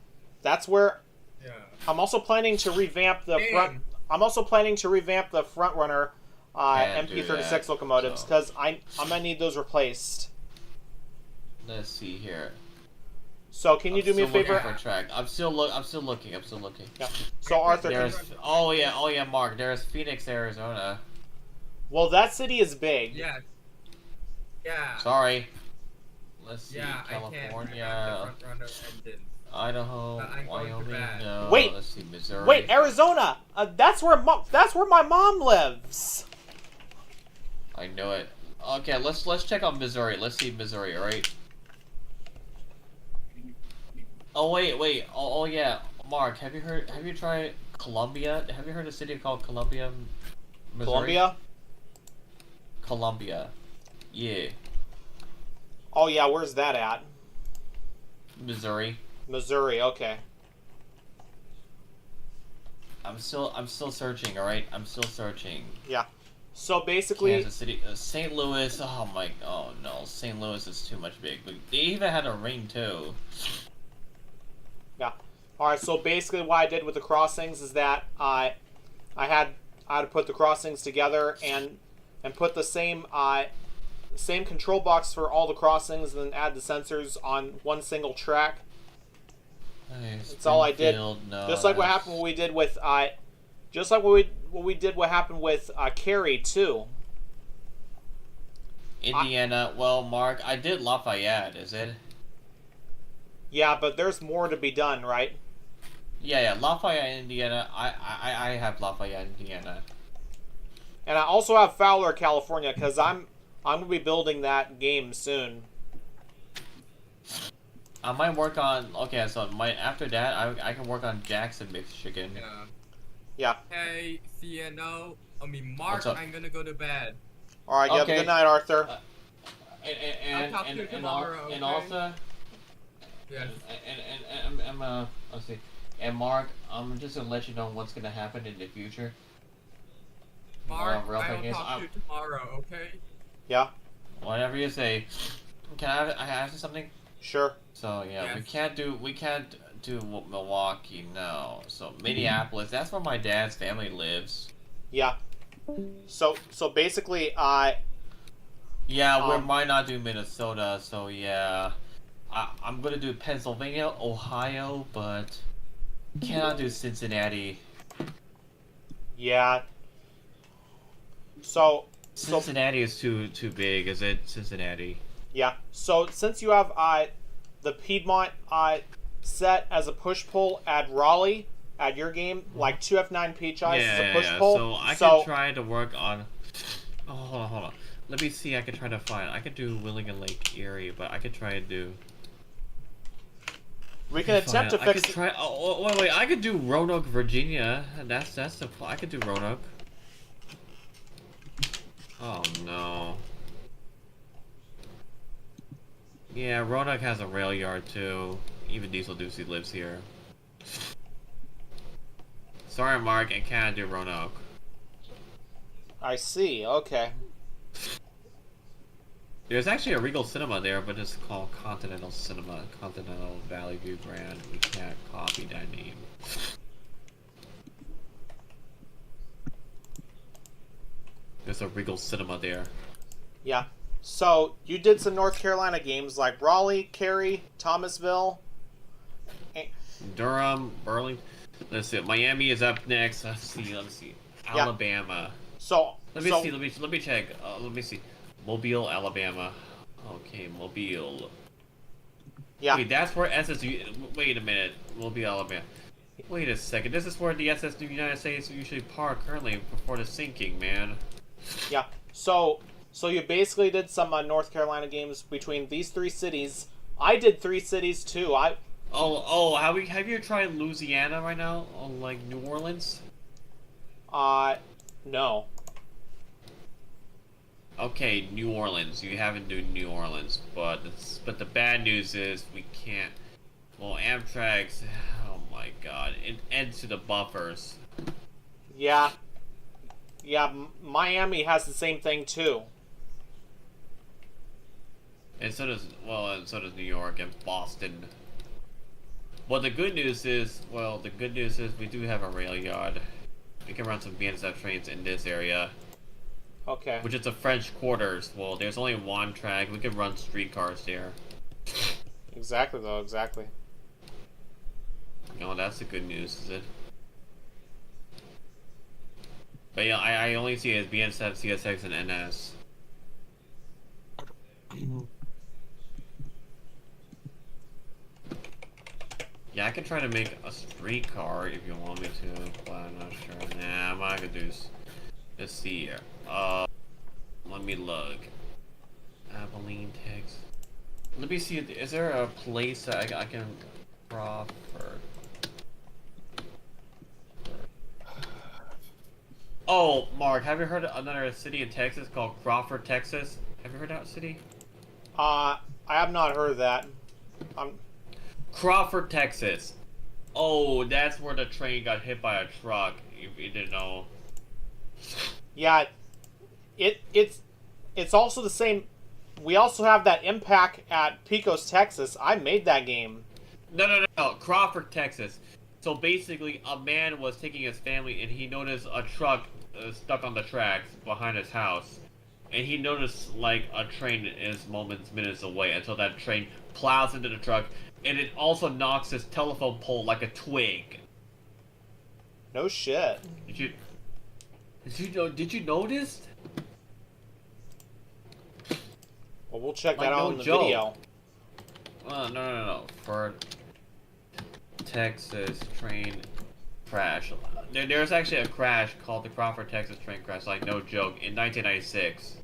B: That's where
C: Yeah.
B: I'm also planning to revamp the
C: Dang.
B: front. I'm also planning to revamp the front runner
A: Can't do
B: MP36
A: that,
B: locomotives
A: so.
B: because I'm gonna need those replaced.
A: Let's see here.
B: So can you
A: I'm
B: do me a
A: still looking
B: favor?
A: for a track. I'm still looking.
B: Yeah. So Arthur,
A: There's oh yeah, Mark. There's Phoenix, Arizona.
B: well, that city is big.
C: Yes. Yeah.
A: Sorry. Let's see,
C: Yeah, I can't.
A: California,
C: Front runner engine.
A: Idaho,
C: But I'm going to
A: Wyoming.
C: bed.
A: No.
B: Wait.
A: Let's see, Missouri.
B: Wait, Arizona. That's where my mom lives.
A: I know it. Okay, let's check out Missouri. Let's see Missouri, alright? Oh wait. Oh yeah, Mark. Have you tried Columbia? Have you heard of a city called Columbia, Missouri?
B: Columbia.
A: Columbia. Yeah,
B: Oh yeah, where's that at?
A: Missouri.
B: Missouri. Okay.
A: I'm still searching. All right, I'm still searching.
B: Yeah. So basically,
A: Kansas City, St. Louis. Oh no, St. Louis is too much big. But they even had a ring too.
B: yeah. All right. So basically, what I did with the crossings is that I had to put the crossings together and put the same control box for all the crossings, and then add the sensors on one single track.
A: Hey,
B: That's all I did.
A: Springfield, no,
B: Just like what
A: that's-
B: happened when we did with just like what happened with Cary too.
A: Indiana. Well, Mark, I did Lafayette. Is it?
B: Yeah, but there's more to be done, right?
A: Yeah. Lafayette, Indiana. I have Lafayette, Indiana.
B: And I also have Fowler, California, because I'm gonna be building that game soon.
A: I might work on. Okay, so after that, I can work on Jackson, Michigan.
C: Yeah.
B: Yeah.
C: Hey, CNO. Mark,
A: What's up?
C: I'm gonna go to bed.
B: All right. You have a
A: Okay.
B: good night, Arthur.
A: And
C: I'll talk to you tomorrow, okay?
A: also.
C: Yes.
A: Let's see. And Mark, I'm just gonna let you know what's gonna happen in the future.
C: Mark,
A: real
C: I
A: quick
C: will
A: is
C: talk to you tomorrow, okay?
B: Yeah,
A: whatever you say. Can I ask you something?
B: sure.
A: So yeah,
C: Yes.
A: we can't do Milwaukee, no. So Minneapolis, that's where my dad's family lives.
B: Yeah. So basically,
A: Yeah, we
B: Um,
A: might not do Minnesota. So yeah, I'm gonna do Pennsylvania, Ohio, but cannot do Cincinnati.
B: yeah. So
A: Cincinnati is too big, is it? Cincinnati.
B: yeah. So since you have the Piedmont set as a push pull, add Raleigh, add your game like 2F9 PHIs as a push pull.
A: So I can try to work on. Oh, hold on. Let me see. I could try to find. I could do Willing and Lake Erie, but I could try to do.
B: we can attempt to
A: I
B: fix.
A: could try. Oh, wait. I could do Roanoke, Virginia. That's the. I could do Roanoke. Oh no. Yeah, Roanoke has a rail yard too. Even Diesel Doocy lives here. Sorry, Mark. I can't do Roanoke.
B: I see. Okay.
A: There's actually a Regal Cinema there, but it's called Continental Cinema, Continental Valley View brand. We can't copy that name. There's a Regal Cinema there.
B: Yeah. So you did some North Carolina games like Raleigh, Cary, Thomasville.
A: Durham, Burlington. Let's see. Miami is up next. Let's see.
B: Yeah.
A: Alabama.
B: So
A: Let me see. Let me check. Let me see. Mobile, Alabama. Okay, Mobile.
B: Yeah.
A: Wait, that's where SSU. Wait a minute. Mobile, Alabama. Wait a second. This is where the SSU United States usually park currently before the sinking, man.
B: Yeah. So you basically did some North Carolina games between these three cities. I did 3 cities too.
A: Have you tried Louisiana right now? Oh, like New Orleans?
B: No.
A: Okay, New Orleans. You haven't done New Orleans, but the bad news is we can't. Well, Amtrak's. Oh my God! It ends to the buffers.
B: Yeah. Yeah. Miami has the same thing too.
A: And so does New York and Boston. Well, the good news is we do have a rail yard. We can run some BNSF trains in this area.
B: Okay.
A: Which is the French Quarters. Well, there's only one track. We can run streetcars there.
B: Exactly, though. Exactly.
A: No, that's the good news, is it? But yeah, I only see it as BNSF, CSX, and NS. Yeah, I can try to make a streetcar if you want me to, but I'm not sure. Nah, I'm not gonna do this. Let's see here. Let me look. Abilene, Texas. Let me see. Is there a place that I can Crawford? Oh, Mark, have you heard of another city in Texas called Crawford, Texas? Have you heard of that city?
B: I have not heard of that.
A: Crawford, Texas. Oh, that's where the train got hit by a truck. If you didn't know.
B: Yeah, it's also the same. We also have that impact at Pecos, Texas. I made that game.
A: No. Crawford, Texas. So basically, a man was taking his family and he noticed a truck stuck on the tracks behind his house. And he noticed, like, a train is minutes away until that train plows into the truck. And it also knocks his telephone pole like a twig.
B: No shit.
A: Did you notice?
B: Well, we'll check
A: Like,
B: that out
A: no
B: in the
A: joke.
B: video.
A: No. For Texas train crash. There's actually a crash called the Crawford, Texas train crash. Like, no joke. In 1996.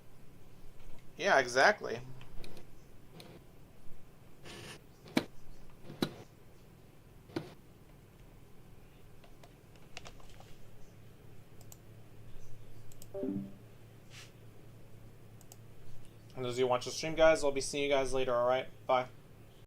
B: Yeah, exactly. And those of you who watch the stream, guys, I'll be seeing you guys later, alright? Bye.